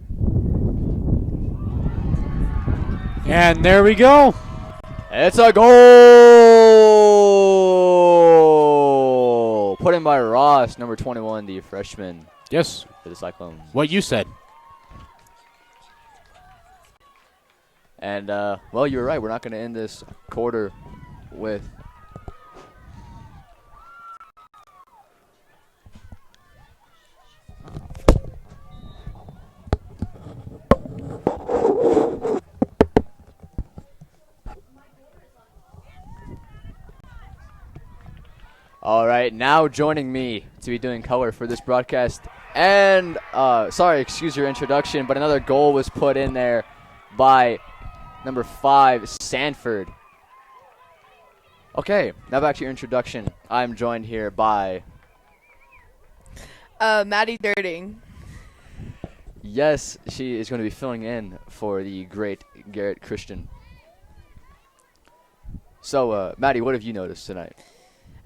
And there we go. It's a goal! Put in by Ross, number 21, the freshman Yes, for the Cyclones. what you said. And, well, you were right. We're not going to end this quarter with All right, now joining me to be doing color for this broadcast. And, sorry, excuse your introduction, but another goal was put in there by number 5, Sanford. Okay, now back to your introduction. I'm joined here by, Maddie Dirting. yes, she is going to be filling in for the great Garrett Christian. So, Maddie, what have you noticed tonight?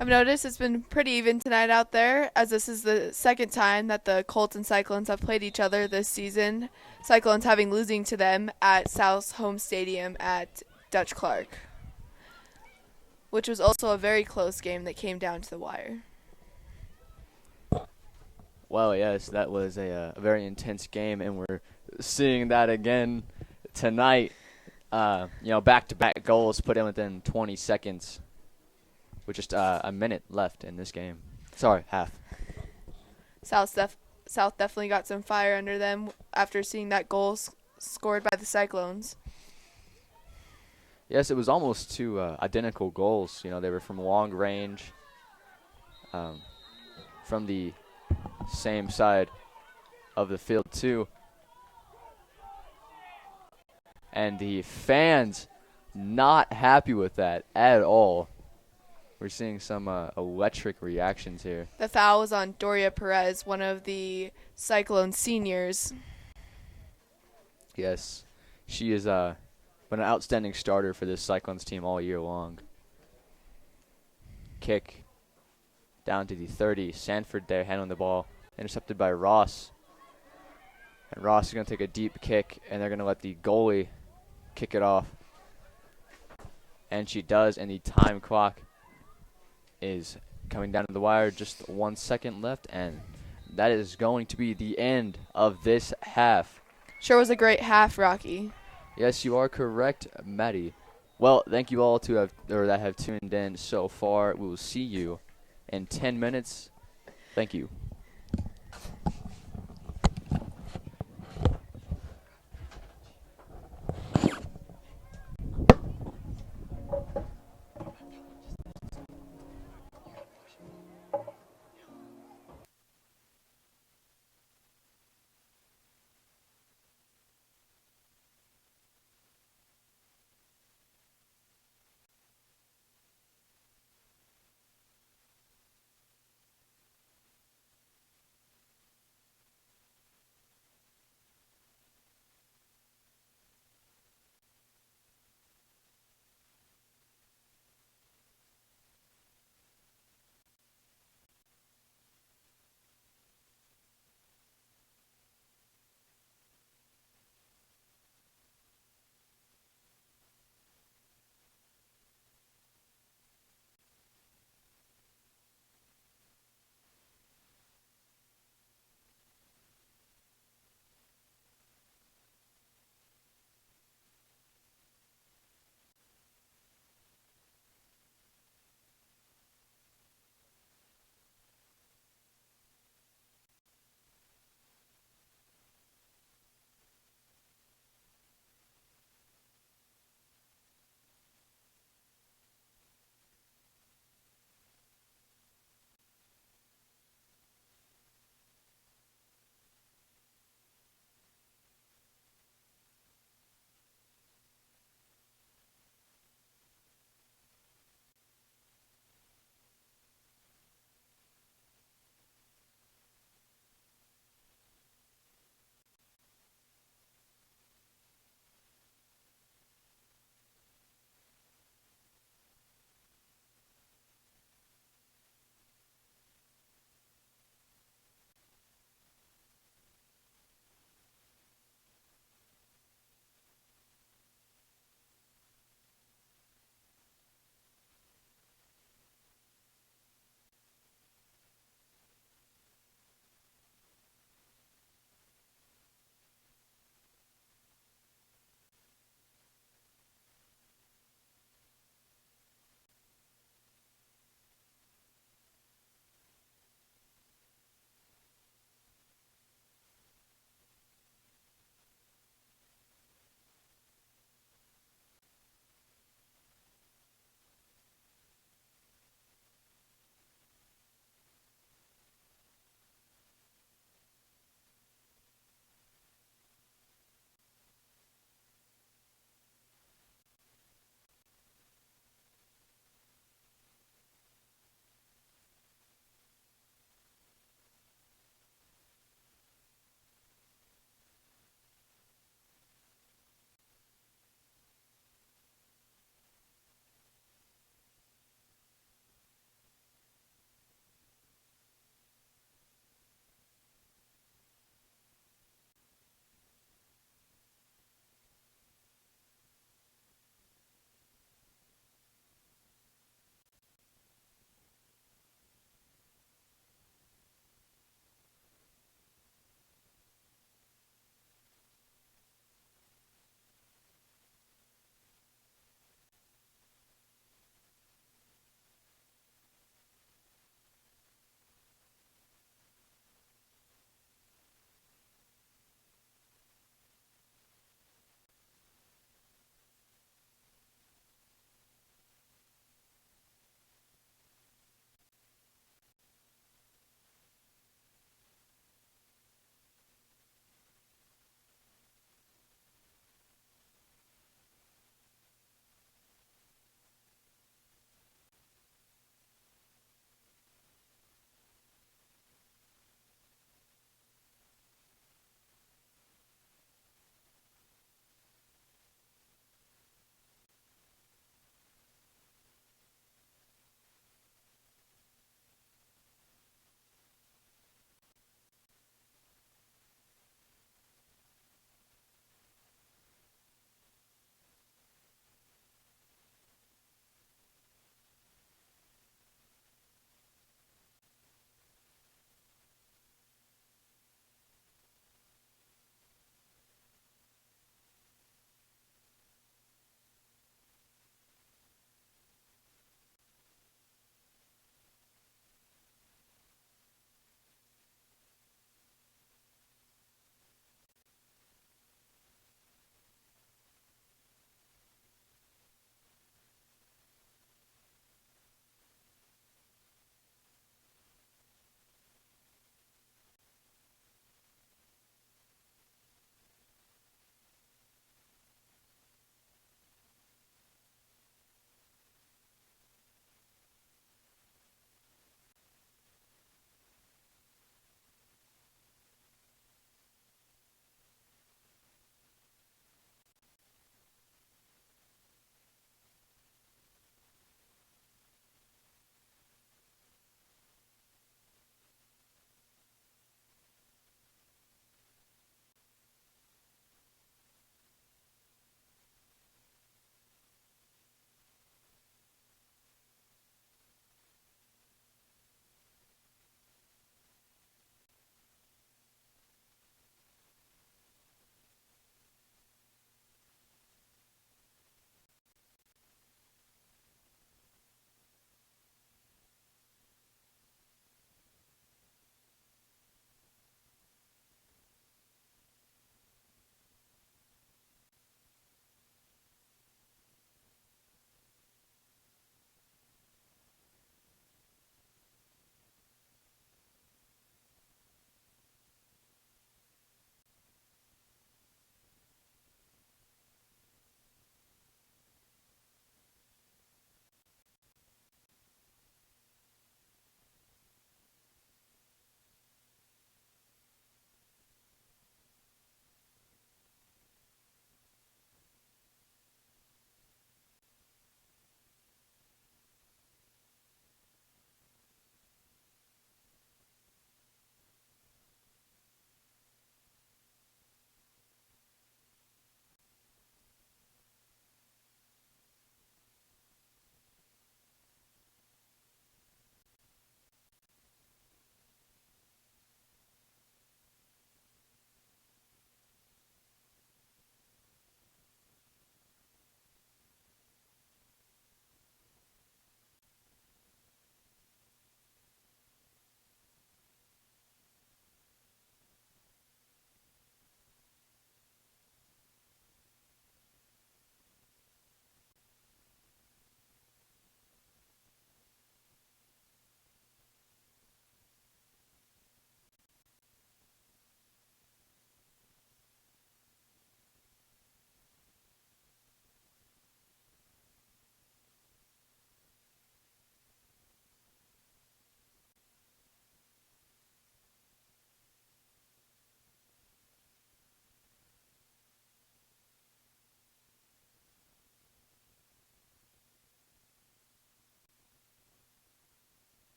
I've noticed it's been pretty even tonight out there, as this is the second time that the Colts and Cyclones have played each other this season. Cyclones having losing to them at South's home stadium at Dutch Clark, which was also a very close game that came down to the wire. Well, yes, that was a very intense game, and we're seeing that again tonight. Back-to-back goals put in within 20 seconds. With just a minute left in this game. Sorry, half. South definitely got some fire under them after seeing that goal scored by the Cyclones. Yes, it was almost two identical goals. You know, they were from long range, from the same side of the field too. And the fans not happy with that at all. We're seeing some electric reactions here. The foul was on Doria Perez, one of the Cyclone seniors. Yes, she has been an outstanding starter for this Cyclones team all year long. Kick down to the 30. Sanford there handling the ball. Intercepted by Ross. And Ross is going to take a deep kick, and they're going to let the goalie kick it off. And she does, and the time clock is coming down to the wire. Just 1 second left, and that is going to be the end of this half. Sure was a great half, Rocky. Yes, you are correct, Maddie. Well, thank you all that have tuned in so far. We will see you in 10 minutes. Thank you.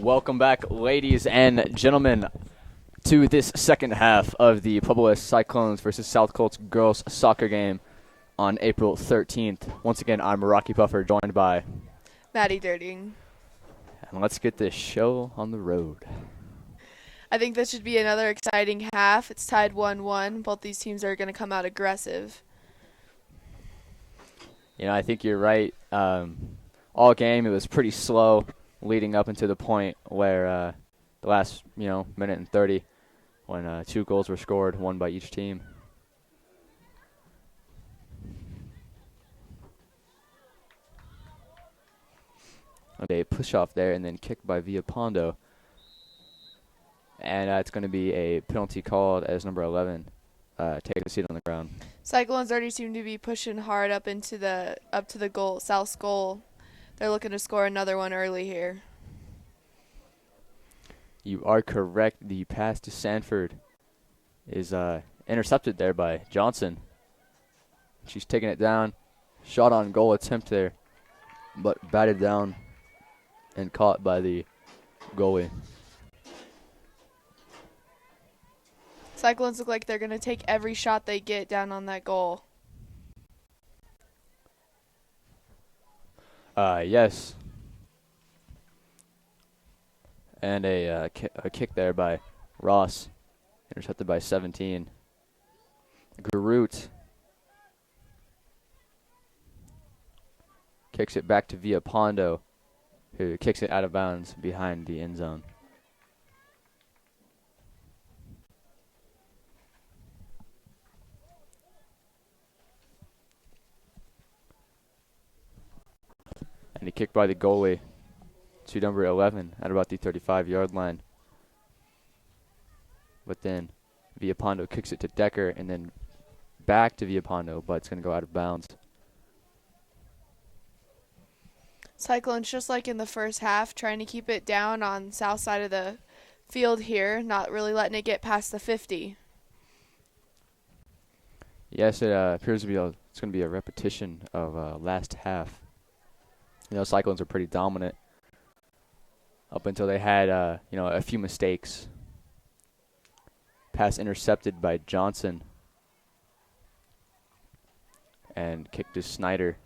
Welcome back, ladies and gentlemen, to this second half of the Pueblo West Cyclones versus South Colts girls soccer game on April 13th. Once again, I'm Rocky Puffer, joined by Maddie Dirting. and let's get this show on the road. I think this should be another exciting half. It's tied 1-1. Both these teams are going to come out aggressive. You know, I think you're right. All game, it was pretty slow leading up into the point where the last, minute and 30 when 2 goals were scored, one by each team. Okay, push off there and then kicked by Villapondo. And it's going to be a penalty called as number 11 taking a seat on the ground. Cyclones already seem to be pushing hard up to the goal, South's goal. They're looking to score another one early here. You are correct. The pass to Sanford is intercepted there by Johnson. She's taking it down. Shot on goal attempt there, but batted down and caught by the goalie. Cyclones look like they're going to take every shot they get down on that goal. Yes. And a kick there by Ross. Intercepted by 17. Garut kicks it back to Villapondo, who kicks it out of bounds behind the end zone. And he kicked by the goalie to number 11 at about the 35-yard line. But then Villapondo kicks it to Decker and then back to Villapondo, but it's going to go out of bounds. Cyclones, just like in the first half, trying to keep it down on south side of the field here, not really letting it get past the 50. Yes, it appears to be it's going to be a repetition of last half. Cyclones are pretty dominant up until they had, a few mistakes. Pass intercepted by Johnson. And kicked to Snyder.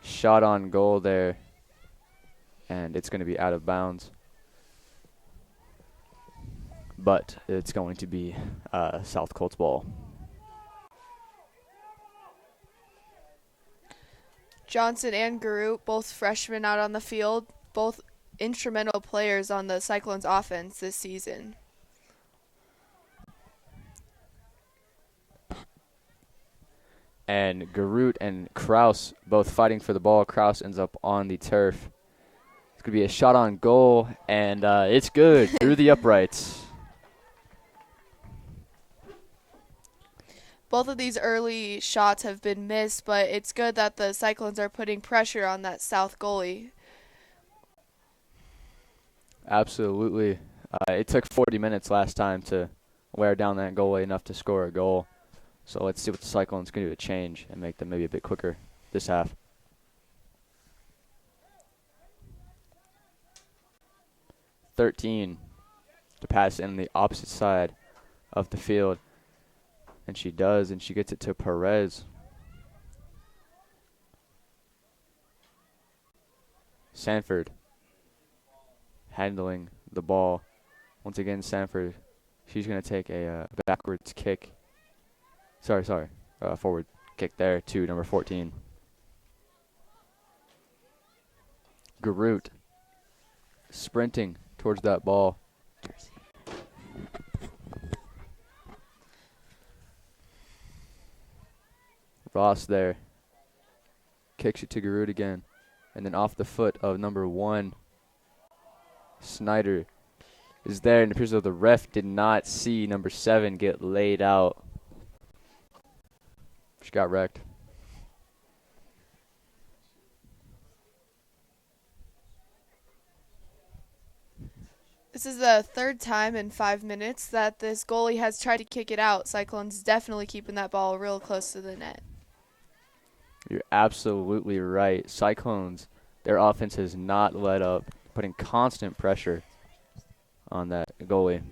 Shot on goal there. And it's going to be out of bounds. But it's going to be South Colts ball. Johnson and Garut, both freshmen out on the field, both instrumental players on the Cyclones offense this season. And Garut and Kraus both fighting for the ball. Kraus ends up on the turf. It's going to be a shot on goal, and it's good through the uprights. Both of these early shots have been missed, but it's good that the Cyclones are putting pressure on that South goalie. Absolutely. It took 40 minutes last time to wear down that goalie enough to score a goal. So let's see what the Cyclones can do to change and make them maybe a bit quicker this half. .13 to pass in the opposite side of the field. And she does, and she gets it to Perez. Sanford handling the ball. Once again, Sanford, she's going to take a backwards kick. Forward kick there to number 14. Garut sprinting towards that ball. Ross there. Kicks it to Garut again. And then off the foot of number 1. Snyder is there, and it appears as though the ref did not see number 7 get laid out. She got wrecked. This is the third time in 5 minutes that this goalie has tried to kick it out. Cyclones definitely keeping that ball real close to the net. You're absolutely right. Cyclones Their offense has not let up, putting constant pressure on that goalie.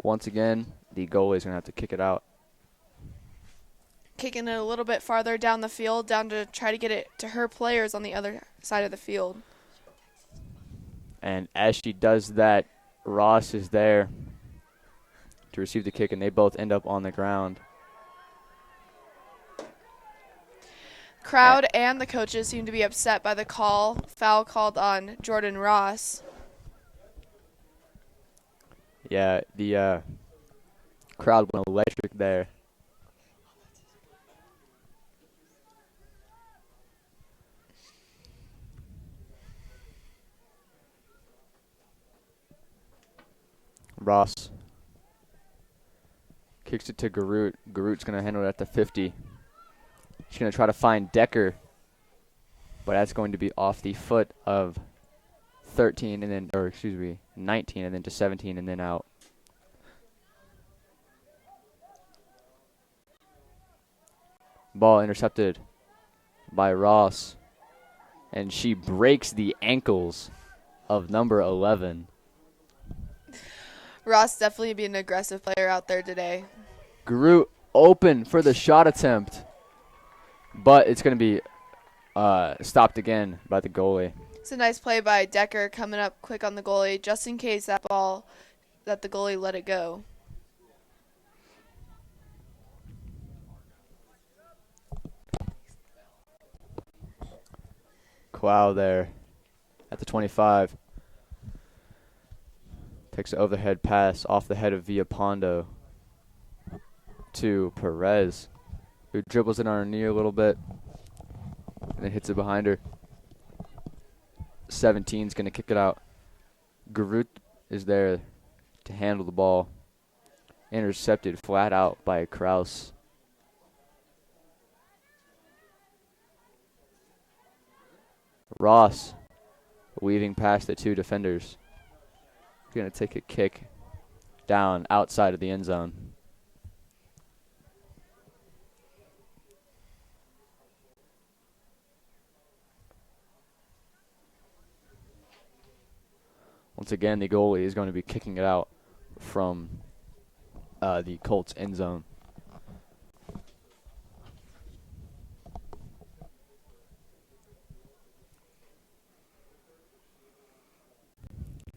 Once again, the goalie is going to have to kick it out. Kicking it a little bit farther down the field, down to try to get it to her players on the other side of the field. And as she does that, Ross is there to receive the kick, and they both end up on the ground. Crowd and the coaches seem to be upset by the foul called on Jordan Ross. Yeah, the crowd went electric there. Ross kicks it to Garut. Garut's going to handle it at the 50. She's going to try to find Decker, but that's going to be off the foot of 19, and then to 17, and then out. Ball intercepted by Ross, and she breaks the ankles of number 11. Ross definitely being an aggressive player out there today. Garut open for the shot attempt, but it's going to be stopped again by the goalie. It's a nice play by Decker coming up quick on the goalie just in case that the goalie let it go. Wow there at the 25. Takes an overhead pass off the head of Villapondo to Perez, who dribbles it on her knee a little bit and then hits it behind her. 17's going to kick it out. Garut is there to handle the ball. Intercepted flat out by Kraus. Ross weaving past the two defenders. Going to take a kick down outside of the end zone. Once again, the goalie is going to be kicking it out from the Colts end zone.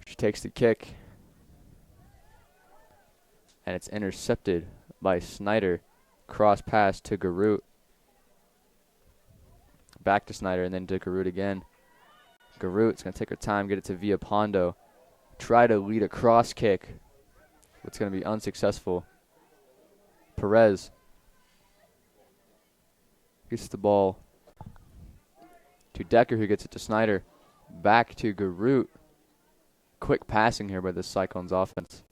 She takes the kick, and it's intercepted by Snyder. Cross pass to Garut. Back to Snyder, and then to Garut again. Garut's going to take her time, get it to Villapondo. Try to lead a cross kick. It's going to be unsuccessful. Perez gets the ball to Decker, who gets it to Snyder. Back to Garut. Quick passing here by the Cyclones offense.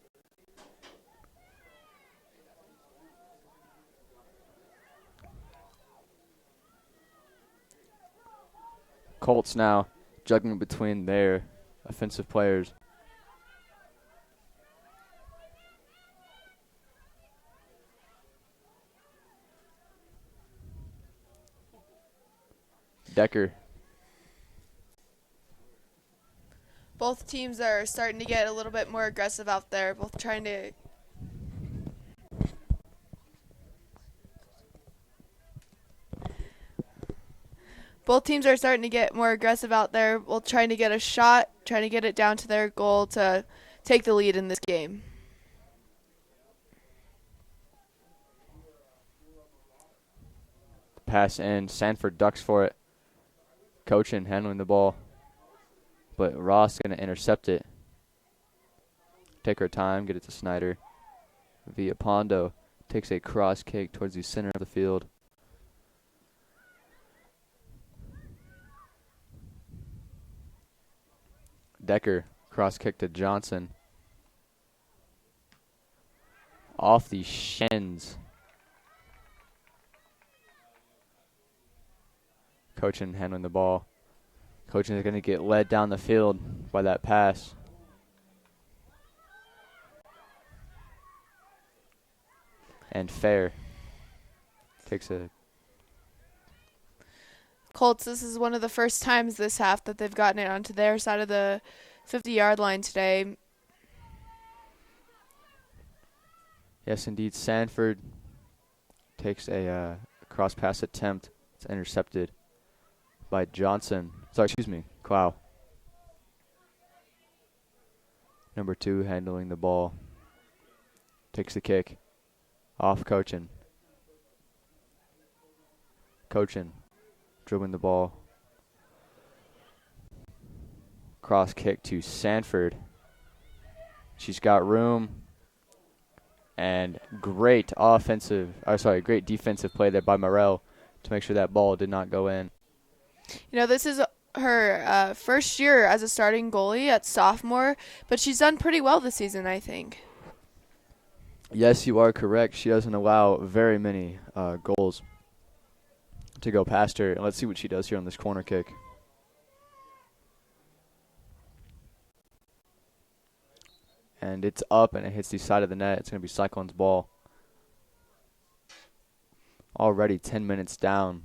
Colts now juggling between their offensive players. Decker. Both teams are starting to get a little bit more aggressive out there, both trying to Both teams are starting to get more aggressive out there, both trying to get a shot, trying to get it down to their goal to take the lead in this game. Pass in. Sanford ducks for it. Cochin handling the ball. But Ross going to intercept it. Take her time, get it to Snyder. Villapondo takes a cross kick towards the center of the field. Decker, cross kick to Johnson. Off the shins. Cochin handling the ball. Cochin is going to get led down the field by that pass. And Fair takes a Colts, this is one of the first times this half that they've gotten it onto their side of the 50-yard line today. yes, indeed. Sanford takes a cross pass attempt. It's intercepted by Johnson. Sorry, excuse me, Clow. Number 2 handling the ball. Takes the kick. Off Cochin. Cochin dribbling the ball. Cross kick to Sanford. She's got room. And great defensive play there by Morel to make sure that ball did not go in. You know, this is her first year as a starting goalie at sophomore, but she's done pretty well this season, I think. Yes, you are correct. She doesn't allow very many goals to go past her. And let's see what she does here on this corner kick. And it's up, and it hits the side of the net. It's going to be Cyclone's ball. Already 10 minutes down.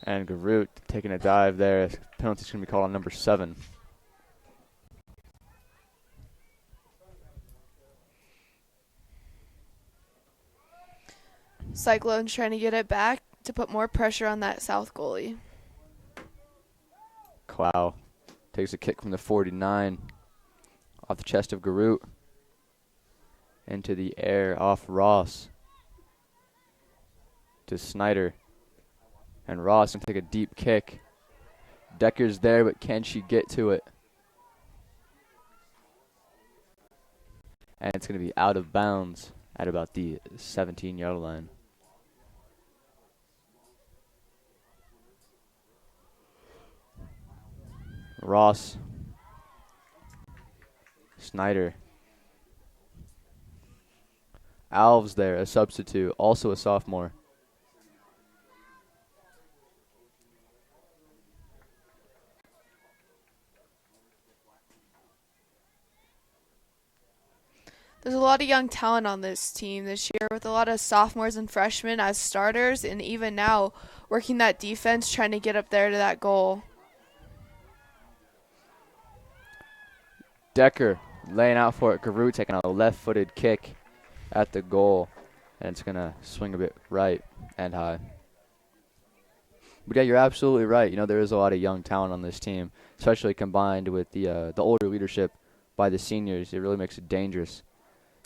And Garut taking a dive there. Penalty's going to be called on number 7. Cyclone's trying to get it back to put more pressure on that South goalie. Clow takes a kick from the 49 off the chest of Garut into the air off Ross to Snyder. And Ross can take a deep kick. Decker's there, but can she get to it? And it's going to be out of bounds at about the 17-yard line. Ross. Snyder. Alves there, a substitute, also a sophomore. There's a lot of young talent on this team this year with a lot of sophomores and freshmen as starters, and even now working that defense, trying to get up there to that goal. Decker laying out for it. Garut taking a left-footed kick at the goal. And it's going to swing a bit right and high. But yeah, you're absolutely right. You know, there is a lot of young talent on this team, especially combined with the older leadership by the seniors. It really makes it dangerous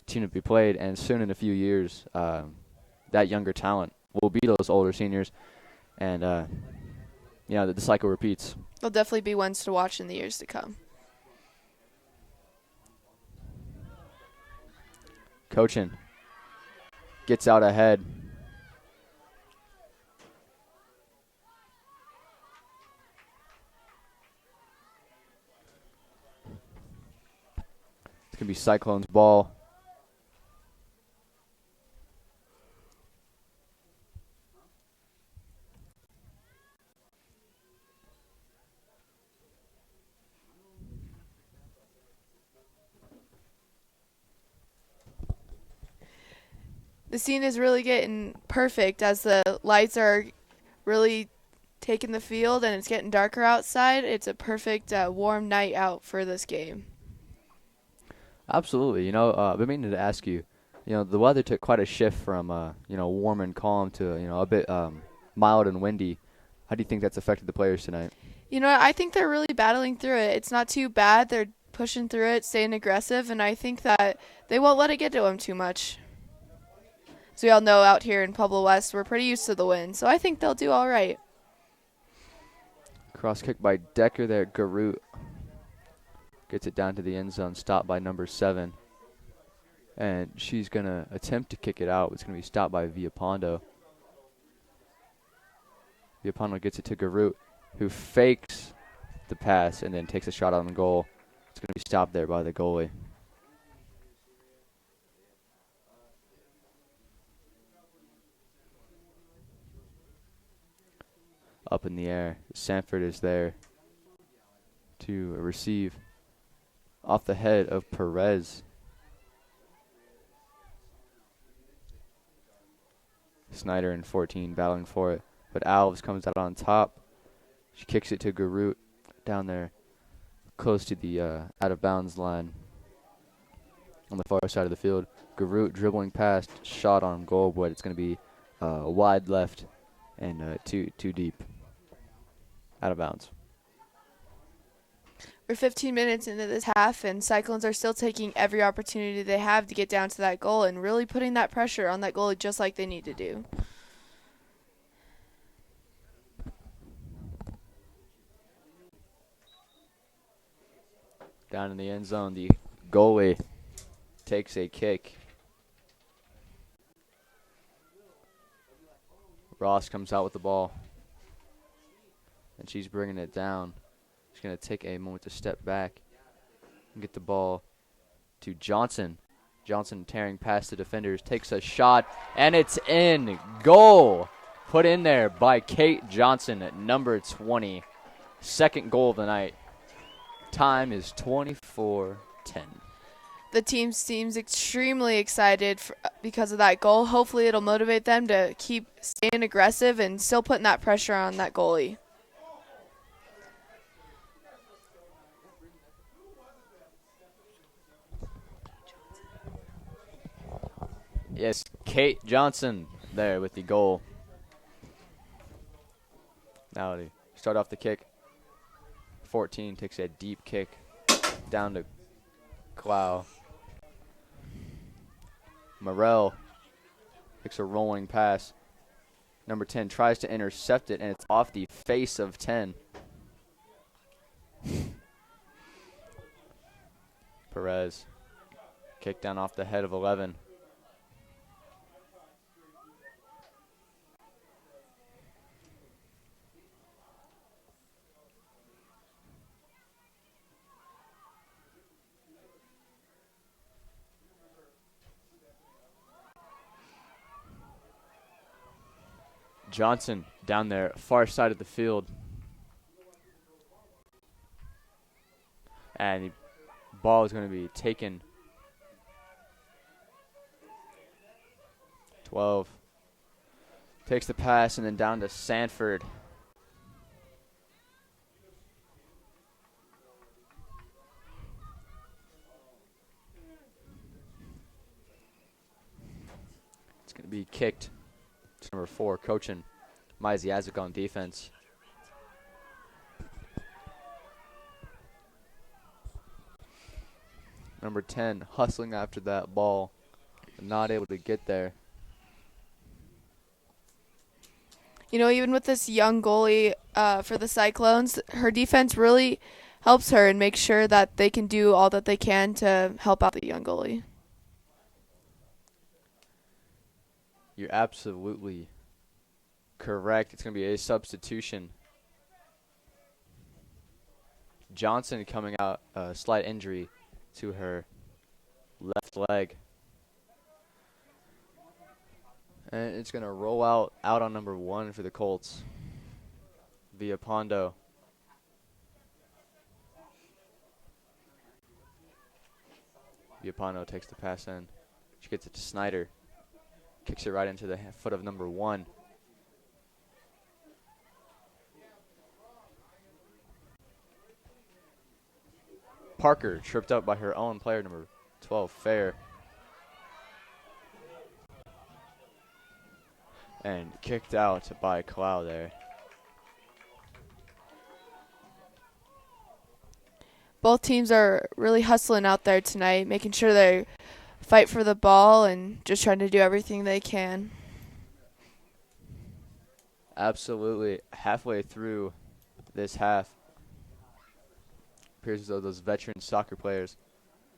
team to be played. And soon in a few years, that younger talent will be those older seniors. And, you know, the cycle repeats. They'll definitely be ones to watch in the years to come. Cochin gets out ahead. It's going to be Cyclone's ball. The scene is really getting perfect as the lights are really taking the field and it's getting darker outside. It's a perfect warm night out for this game. Absolutely. You know, I've been meaning to ask you, you know, the weather took quite a shift from, you know, warm and calm to, you know, a bit mild and windy. How do you think that's affected the players tonight? You know, I think they're really battling through it. It's not too bad. They're pushing through it, staying aggressive, and I think that they won't let it get to them too much. As we all know, out here in Pueblo West, we're pretty used to the wind, so I think they'll do all right. Cross kick by Decker there. Garut gets it down to the end zone, stopped by number 7. And she's going to attempt to kick it out. It's going to be stopped by Villapondo. Villapondo gets it to Garut, who fakes the pass and then takes a shot on goal. It's going to be stopped there by the goalie. up in the air. Sanford is there to receive off the head of Perez. Snyder and 14 battling for it, but Alves comes out on top. She kicks it to Garut down there close to the out of bounds line on the far side of the field. Garut dribbling past, shot on goal, but it's going to be wide left and too deep, out of bounds. We're 15 minutes into this half, and Cyclones are still taking every opportunity they have to get down to that goal and really putting that pressure on that goalie just like they need to do. Down in the end zone, the goalie takes a kick. Ross comes out with the ball, and she's bringing it down. She's going to take a moment to step back and get the ball to Johnson. Johnson tearing past the defenders, takes a shot, and it's in. Goal put in there by Kate Johnson at number 20. Second goal of the night. Time is 24-10. The team seems extremely excited because of that goal. Hopefully it'll motivate them to keep staying aggressive and still putting that pressure on that goalie. Yes, Kate Johnson there with the goal. Now they start off the kick. 14 takes a deep kick down to Clow. Morel takes a rolling pass. Number 10 tries to intercept it, and it's off the face of 10. Perez. Kick down off the head of 11. Johnson down there, far side of the field. And the ball is going to be taken. 12. Takes the pass and then down to Sanford. It's going to be kicked. It's number 4, coaching Maiziazik on defense. Number 10 hustling after that ball, not able to get there. You know, even with this young goalie for the Cyclones, her defense really helps her and makes sure that they can do all that they can to help out the young goalie. You're absolutely correct. It's going to be a substitution. Johnson coming out, slight injury to her left leg. And it's going to roll out on number 1 for the Colts. Via Pondo. Via Pondo takes the pass in. She gets it to Snyder. Kicks it right into the foot of number 1. Parker tripped up by her own player, number 12, Fair. And kicked out by Clow there. Both teams are really hustling out there tonight, making sure they fight for the ball and just trying to do everything they can. Absolutely. Halfway through this half, appears as though those veteran soccer players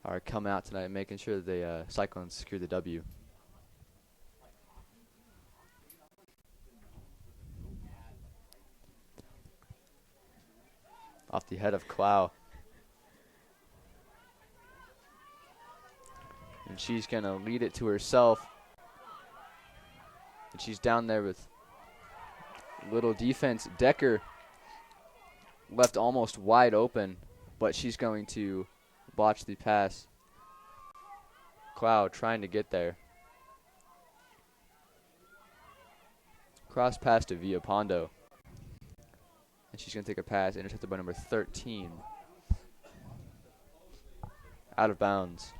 are coming out tonight, making sure that the Cyclones secure the W. Off the head of Clow. And she's going to lead it to herself. And she's down there with Little defense. Decker left almost wide open, but she's going to botch the pass. Cloud trying to get there. Cross pass to Villapondo. And she's going to take a pass, intercepted by number 13. Out of bounds.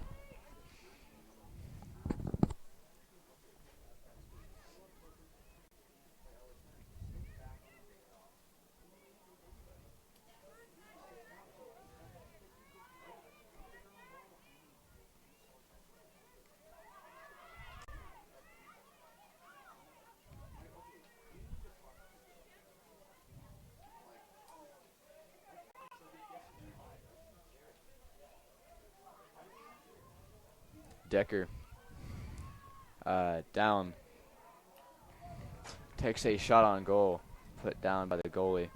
Decker down. Takes a shot on goal. Put down by the goalie.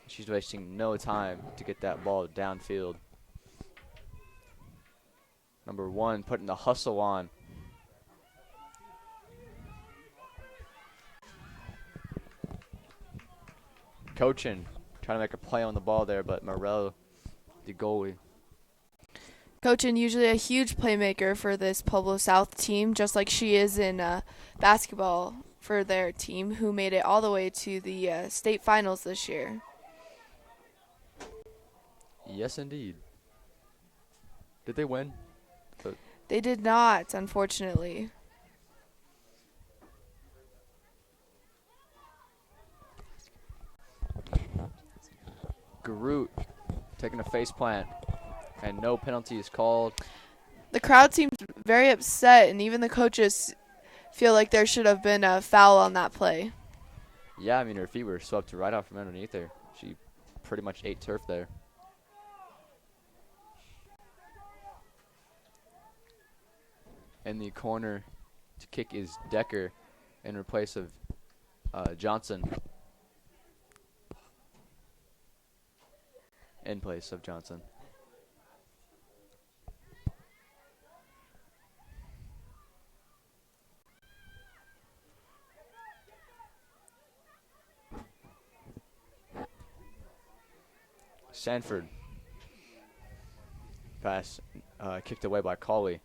She's wasting no time to get that ball downfield. Number 1 putting the hustle on. Coaching, trying to make a play on the ball there, but Morel, the goalie. Cochin, usually a huge playmaker for this Pueblo South team, just like she is in basketball for their team, who made it all the way to the state finals this year. Yes, indeed. Did they win? They did not, unfortunately. Garut taking a face plant, and no penalty is called. The crowd seems very upset, and even the coaches feel like there should have been a foul on that play. Yeah, I mean, her feet were swept right out from underneath her. She pretty much ate turf there. In the corner to kick is Decker in place of Johnson. In place of Johnson. Sanford. Pass kicked away by Colley.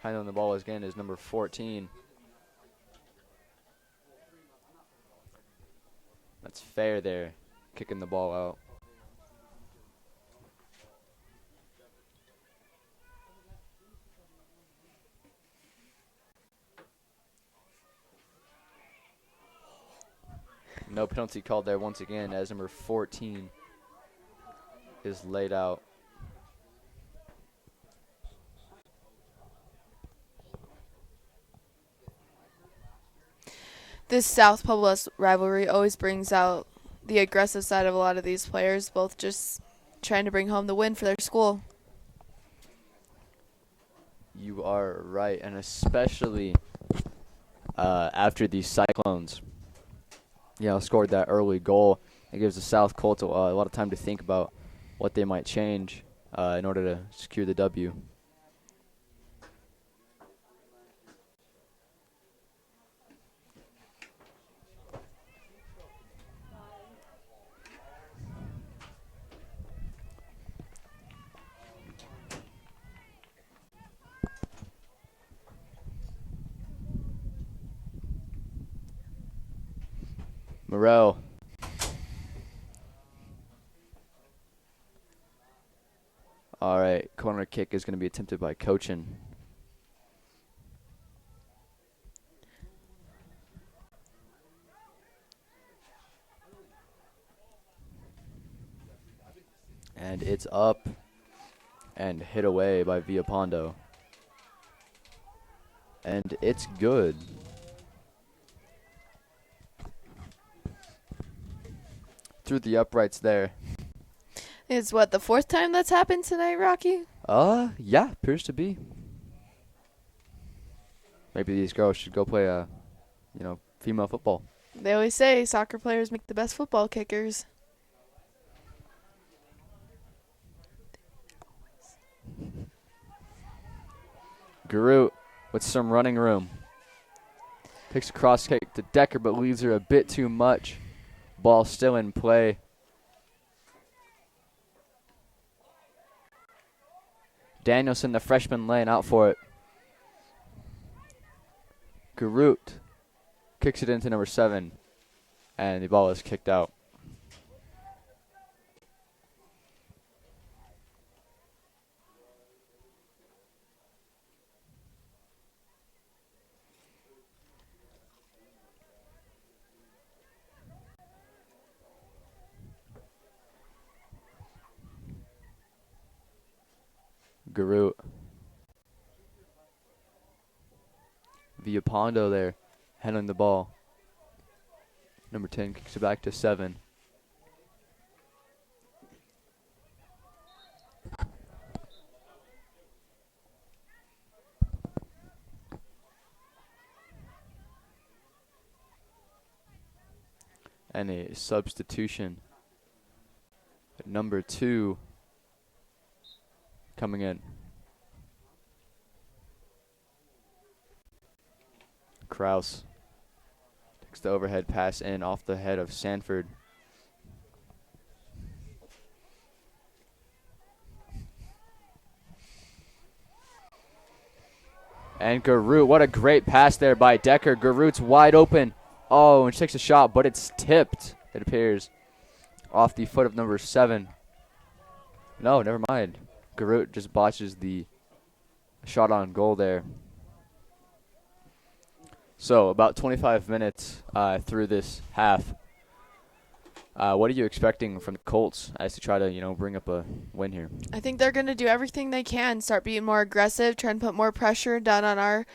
Handling the ball again is number 14. That's fair there, kicking the ball out. No penalty called there once again as number 14 is laid out. This South Pueblo rivalry always brings out the aggressive side of a lot of these players, both just trying to bring home the win for their school. You are right, and especially after the Cyclones, scored that early goal. It gives the South Colts a lot of time to think about what they might change in order to secure the W. Morel. All right, corner kick is going to be attempted by Cochin. And it's up and hit away by Villapondo. And it's good. Through the uprights there. It's the fourth time that's happened tonight, Rocky? Yeah, appears to be. Maybe these girls should go play, female football. They always say soccer players make the best football kickers. Garut with some running room. Takes a cross kick to Decker, but leaves her a bit too much. Ball still in play. Danielson, the freshman, laying out for it. Garut kicks it into number 7, and the ball is kicked out. Garut. Villapondo there, handling the ball. Number 10 kicks it back to 7. And a substitution. Number 2 coming in. Kraus takes the overhead pass in off the head of Sanford. And Garut, what a great pass there by Decker. Garut's wide open. Oh, and she takes a shot, but it's tipped, it appears, off the foot of number 7. No, never mind. Garut just botches the shot on goal there. So about 25 minutes through this half. What are you expecting from the Colts as to try to, bring up a win here? I think they're going to do everything they can, start being more aggressive, try and put more pressure down on our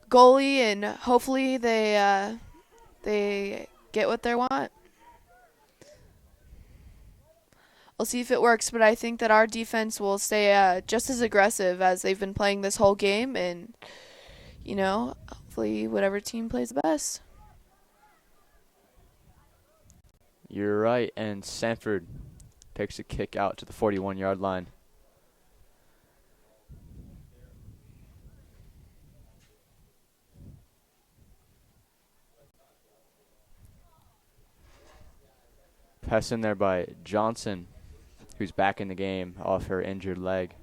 goalie, and hopefully they get what they want. We'll see if it works, but I think that our defense will stay just as aggressive as they've been playing this whole game, and, hopefully whatever team plays the best. You're right, and Sanford takes a kick out to the 41-yard line. Pass in there by Johnson, who's back in the game off her injured leg.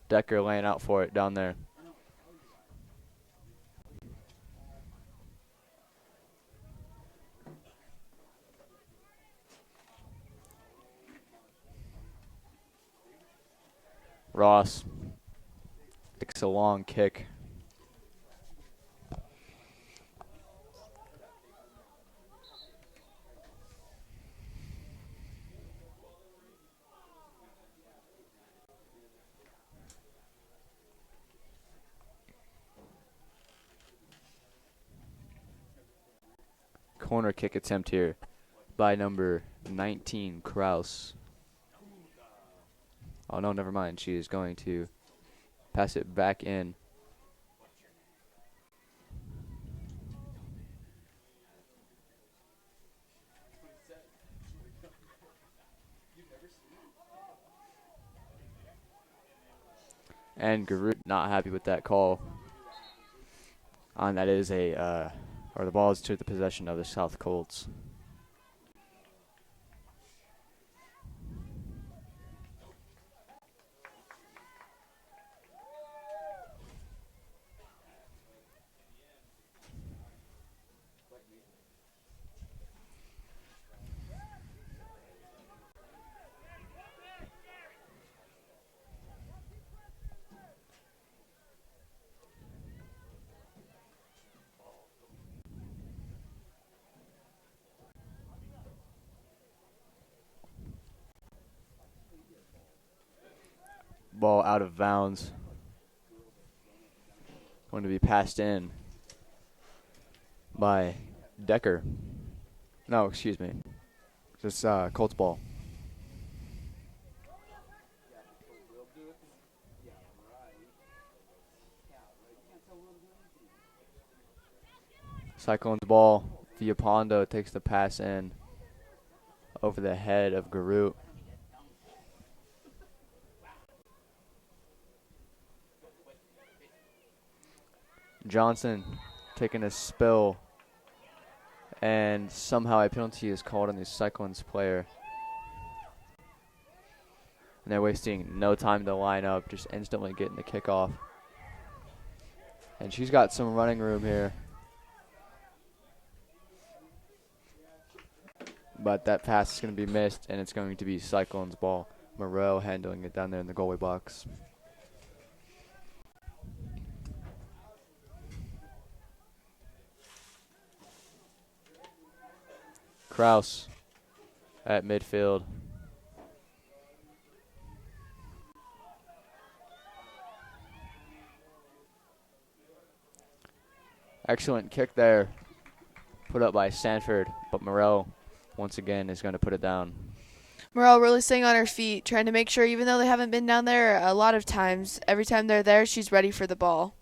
Decker laying out for it down there. Ross takes a long kick. Corner kick attempt here by number 19, Kraus. Oh, no, never mind. She is going to pass it back in. And Garut not happy with that call. And that is the ball is to the possession of the South Colts. Ball out of bounds. Going to be passed in by Decker. No, excuse me. Just Colts ball. Cyclones ball. Villapondo takes the pass in over the head of Garut. Johnson taking a spill, and somehow a penalty is called on the Cyclones player. And they're wasting no time to line up, just instantly getting the kickoff. And she's got some running room here. But that pass is going to be missed, and it's going to be Cyclones' ball. Moreau handling it down there in the goalie box. Kraus at midfield. Excellent kick there, put up by Sanford, but Moreau once again is going to put it down. Morel really staying on her feet, trying to make sure, even though they haven't been down there a lot of times, every time they're there, she's ready for the ball.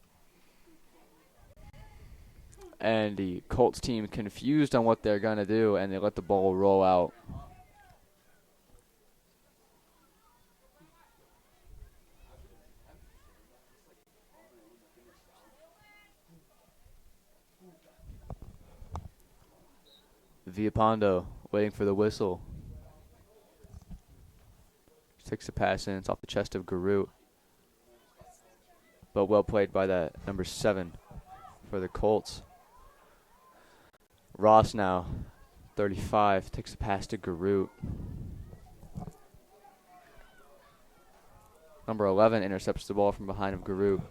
And the Colts team confused on what they're going to do, and they let the ball roll out. Villapondo waiting for the whistle. Takes the pass in. It's off the chest of Garut. But well played by that number 7 for the Colts. Ross now, 35, takes the pass to Garut. Number 11 intercepts the ball from behind of Garut.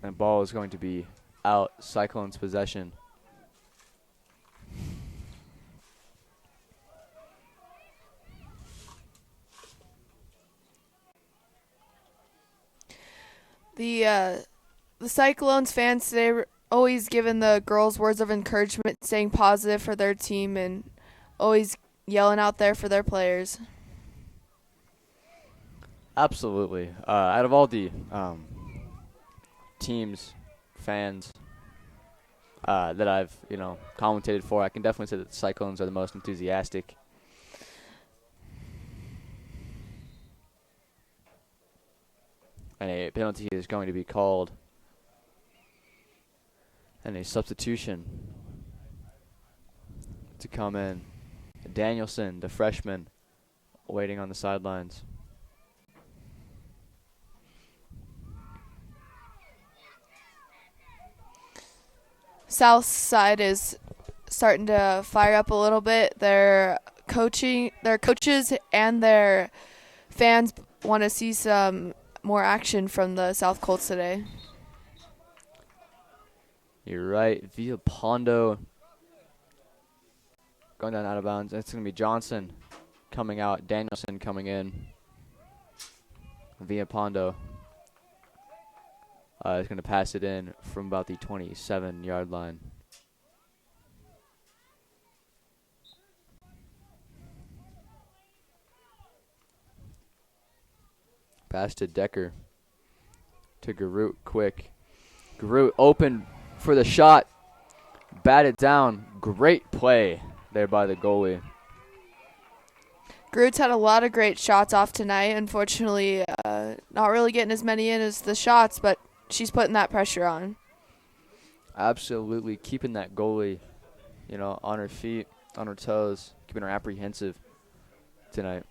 And ball is going to be out. Cyclones possession. The Cyclones fans today were always giving the girls words of encouragement, staying positive for their team, and always yelling out there for their players. Absolutely. Out of all the teams, fans that I've commentated for, I can definitely say that the Cyclones are the most enthusiastic. And a penalty is going to be called. And a substitution to come in. Danielson, the freshman, waiting on the sidelines. South side is starting to fire up a little bit. Their coaches and their fans want to see some more action from the South Colts today. You're right. Villapondo going down out of bounds. It's going to be Johnson coming out. Danielson coming in. Villapondo is going to pass it in from about the 27-yard line. Pass to Decker. To Garut, quick. Garut open for the shot. Batted down. Great play there by the goalie. Garut's had a lot of great shots off tonight. Unfortunately, not really getting as many in as the shots, but she's putting that pressure on. Absolutely keeping that goalie, on her feet, on her toes, keeping her apprehensive tonight.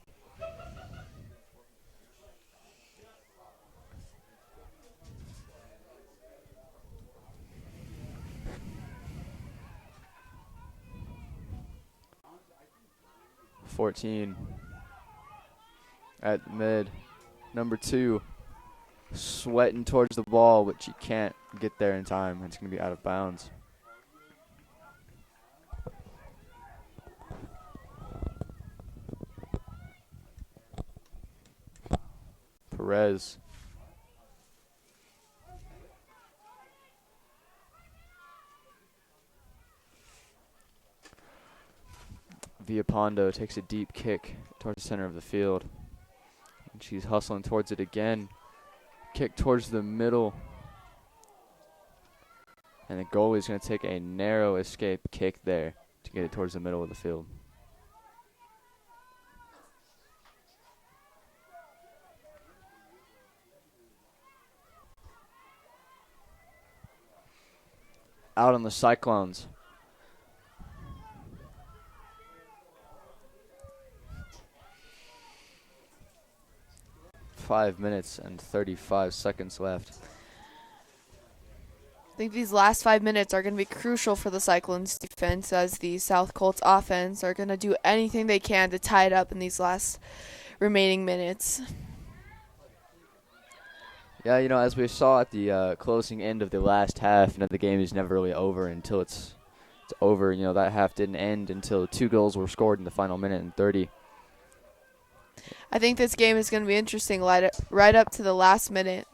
.14 at mid. Number 2 sweating towards the ball, but she can't get there in time. It's going to be out of bounds. Perez. Villapondo takes a deep kick towards the center of the field. And she's hustling towards it again. Kick towards the middle. And the goalie's going to take a narrow escape kick there to get it towards the middle of the field. out on the Cyclones. Five minutes and 35 seconds left. I think these last 5 minutes are going to be crucial for the Cyclones defense, as the South Colts offense are going to do anything they can to tie it up in these last remaining minutes. Yeah, you know, as we saw at the closing end of the last half, you know, the game is never really over until it's over. You know, that half didn't end until 2 goals were scored in the final minute and 30. I think this game is going to be interesting right up to the last minute.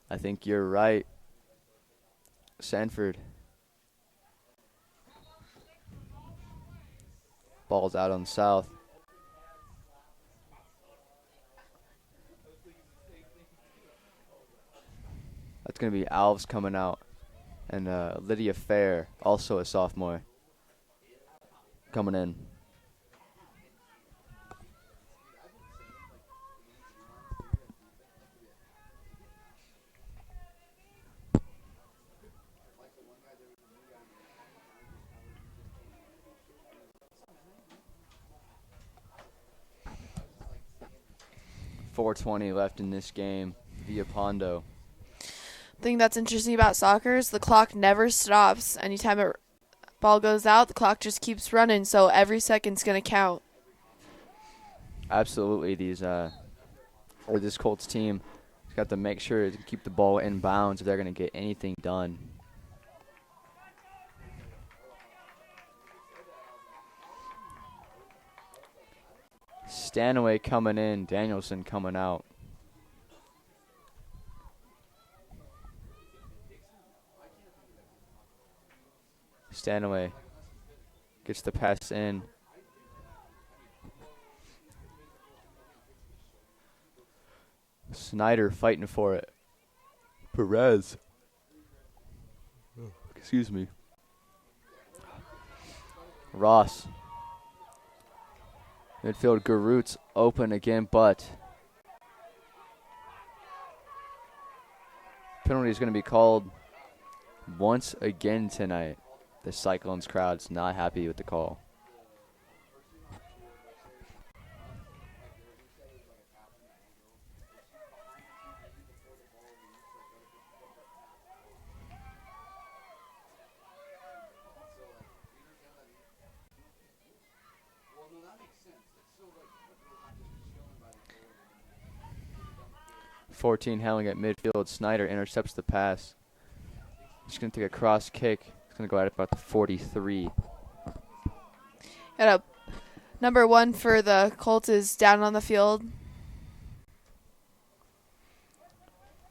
I think you're right, Sanford. Ball's out on South. That's going to be Alves coming out. And Lydia Fair, also a sophomore, coming in. .420 left in this game via Pondo. The thing that's interesting about soccer is the clock never stops. Anytime a ball goes out, the clock just keeps running, so every second's going to count. Absolutely, this Colts team has got to make sure to keep the ball in bounds if they're going to get anything done. Stanaway coming in, Danielson coming out. Stanaway gets the pass in. Snyder fighting for it. Perez. Excuse me. Ross. Midfield Garut's open again, but penalty is going to be called once again tonight. The Cyclones crowd's not happy with the call. .14 handling at midfield. Snyder intercepts the pass. He's going to take a cross kick. He's going to go at about the 43. Got a number 1 for the Colts is down on the field.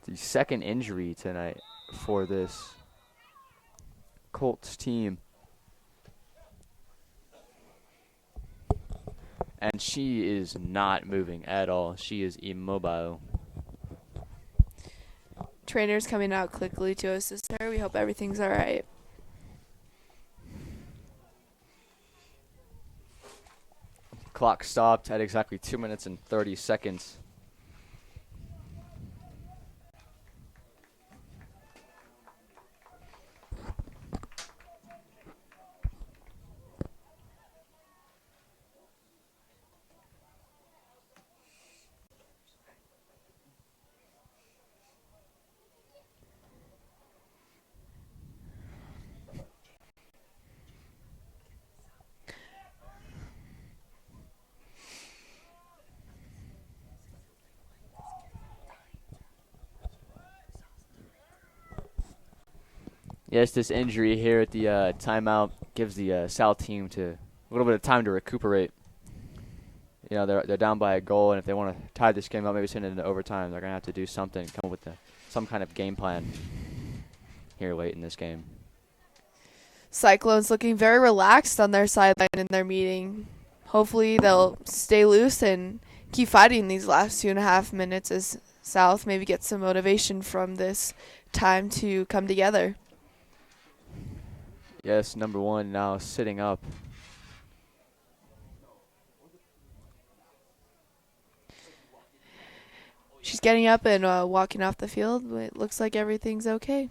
The second injury tonight for this Colts team. And she is not moving at all. She is immobile. Trainer's coming out quickly to assist her. We hope everything's all right. Clock stopped at exactly 2 minutes and 30 seconds. Yes, this injury here at the timeout gives the South team to a little bit of time to recuperate. You know, they're down by a goal, and if they want to tie this game up, maybe send it into overtime, they're going to have to do something, come up with some kind of game plan here late in this game. Cyclones looking very relaxed on their sideline in their meeting. Hopefully they'll stay loose and keep fighting these last 2.5 minutes as South maybe get some motivation from this time to come together. Yes, number 1 now sitting up. She's getting up and walking off the field. It looks like everything's okay.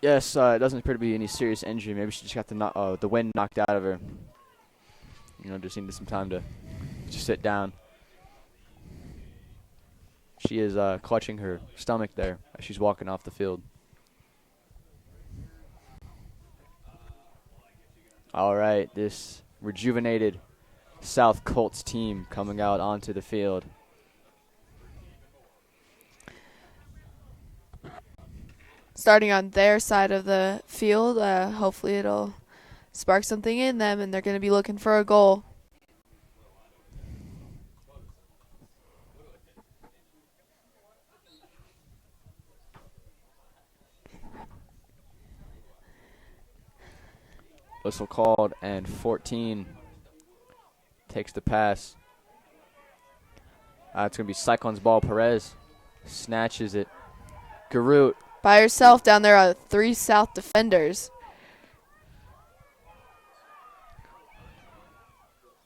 Yes, it doesn't appear to be any serious injury. Maybe she just got the wind knocked out of her. Just needed some time to just sit down. She is clutching her stomach there as she's walking off the field. All right, this rejuvenated South Colts team coming out onto the field. Starting on their side of the field, hopefully it'll spark something in them, and they're going to be looking for a goal. Whistle called, and 14 takes the pass. It's going to be Cyclones ball. Perez snatches it. Garut By herself down there are 3 South defenders.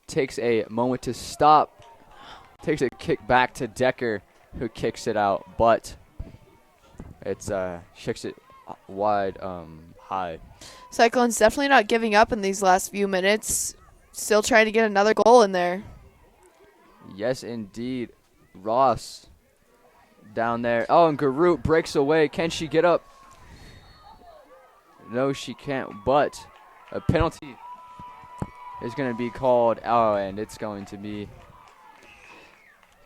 takes a moment to stop. Takes a kick back to Decker, who kicks it out, but it's kicks it wide high. Cyclones definitely not giving up in these last few minutes. Still trying to get another goal in there. Yes, indeed. Ross down there. Oh, and Garut breaks away. Can she get up? No, she can't, but a penalty is going to be called. Oh, and it's going to be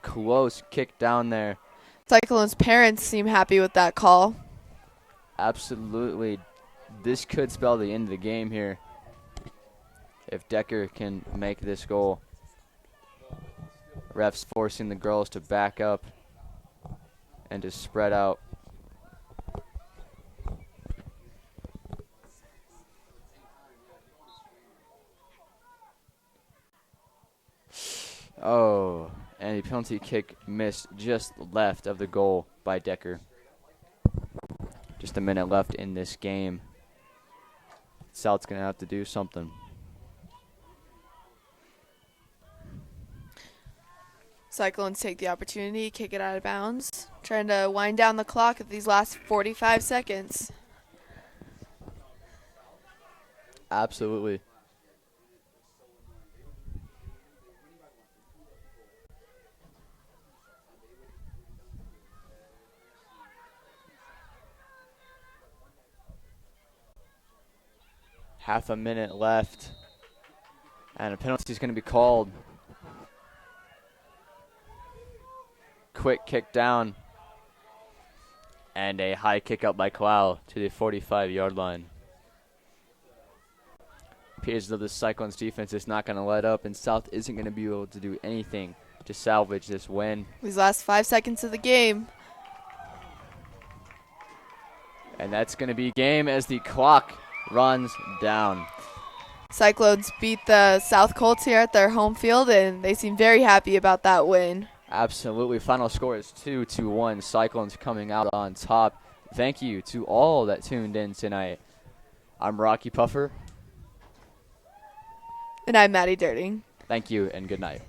close kick down there. Cyclones' parents seem happy with that call. Absolutely. This could spell the end of the game here if Decker can make this goal. Refs forcing the girls to back up and to spread out. Oh, and the penalty kick missed just left of the goal by Decker. Just a minute left in this game. South's going to have to do something. Cyclones take the opportunity, kick it out of bounds, trying to wind down the clock at these last 45 seconds. Absolutely. Half a minute left, and a penalty is going to be called. Quick kick down, and a high kick up by Clow to the 45-yard line. Appears as though the Cyclones defense is not going to let up, and South isn't going to be able to do anything to salvage this win. These last 5 seconds of the game. And that's going to be game as the clock runs down. Cyclones beat the South Colts here at their home field, and they seem very happy about that win. Absolutely. Final score is 2-1. Cyclones coming out on top. Thank you to all that tuned in tonight. I'm Rocky Puffer. And I'm Maddie Dirting. Thank you and good night.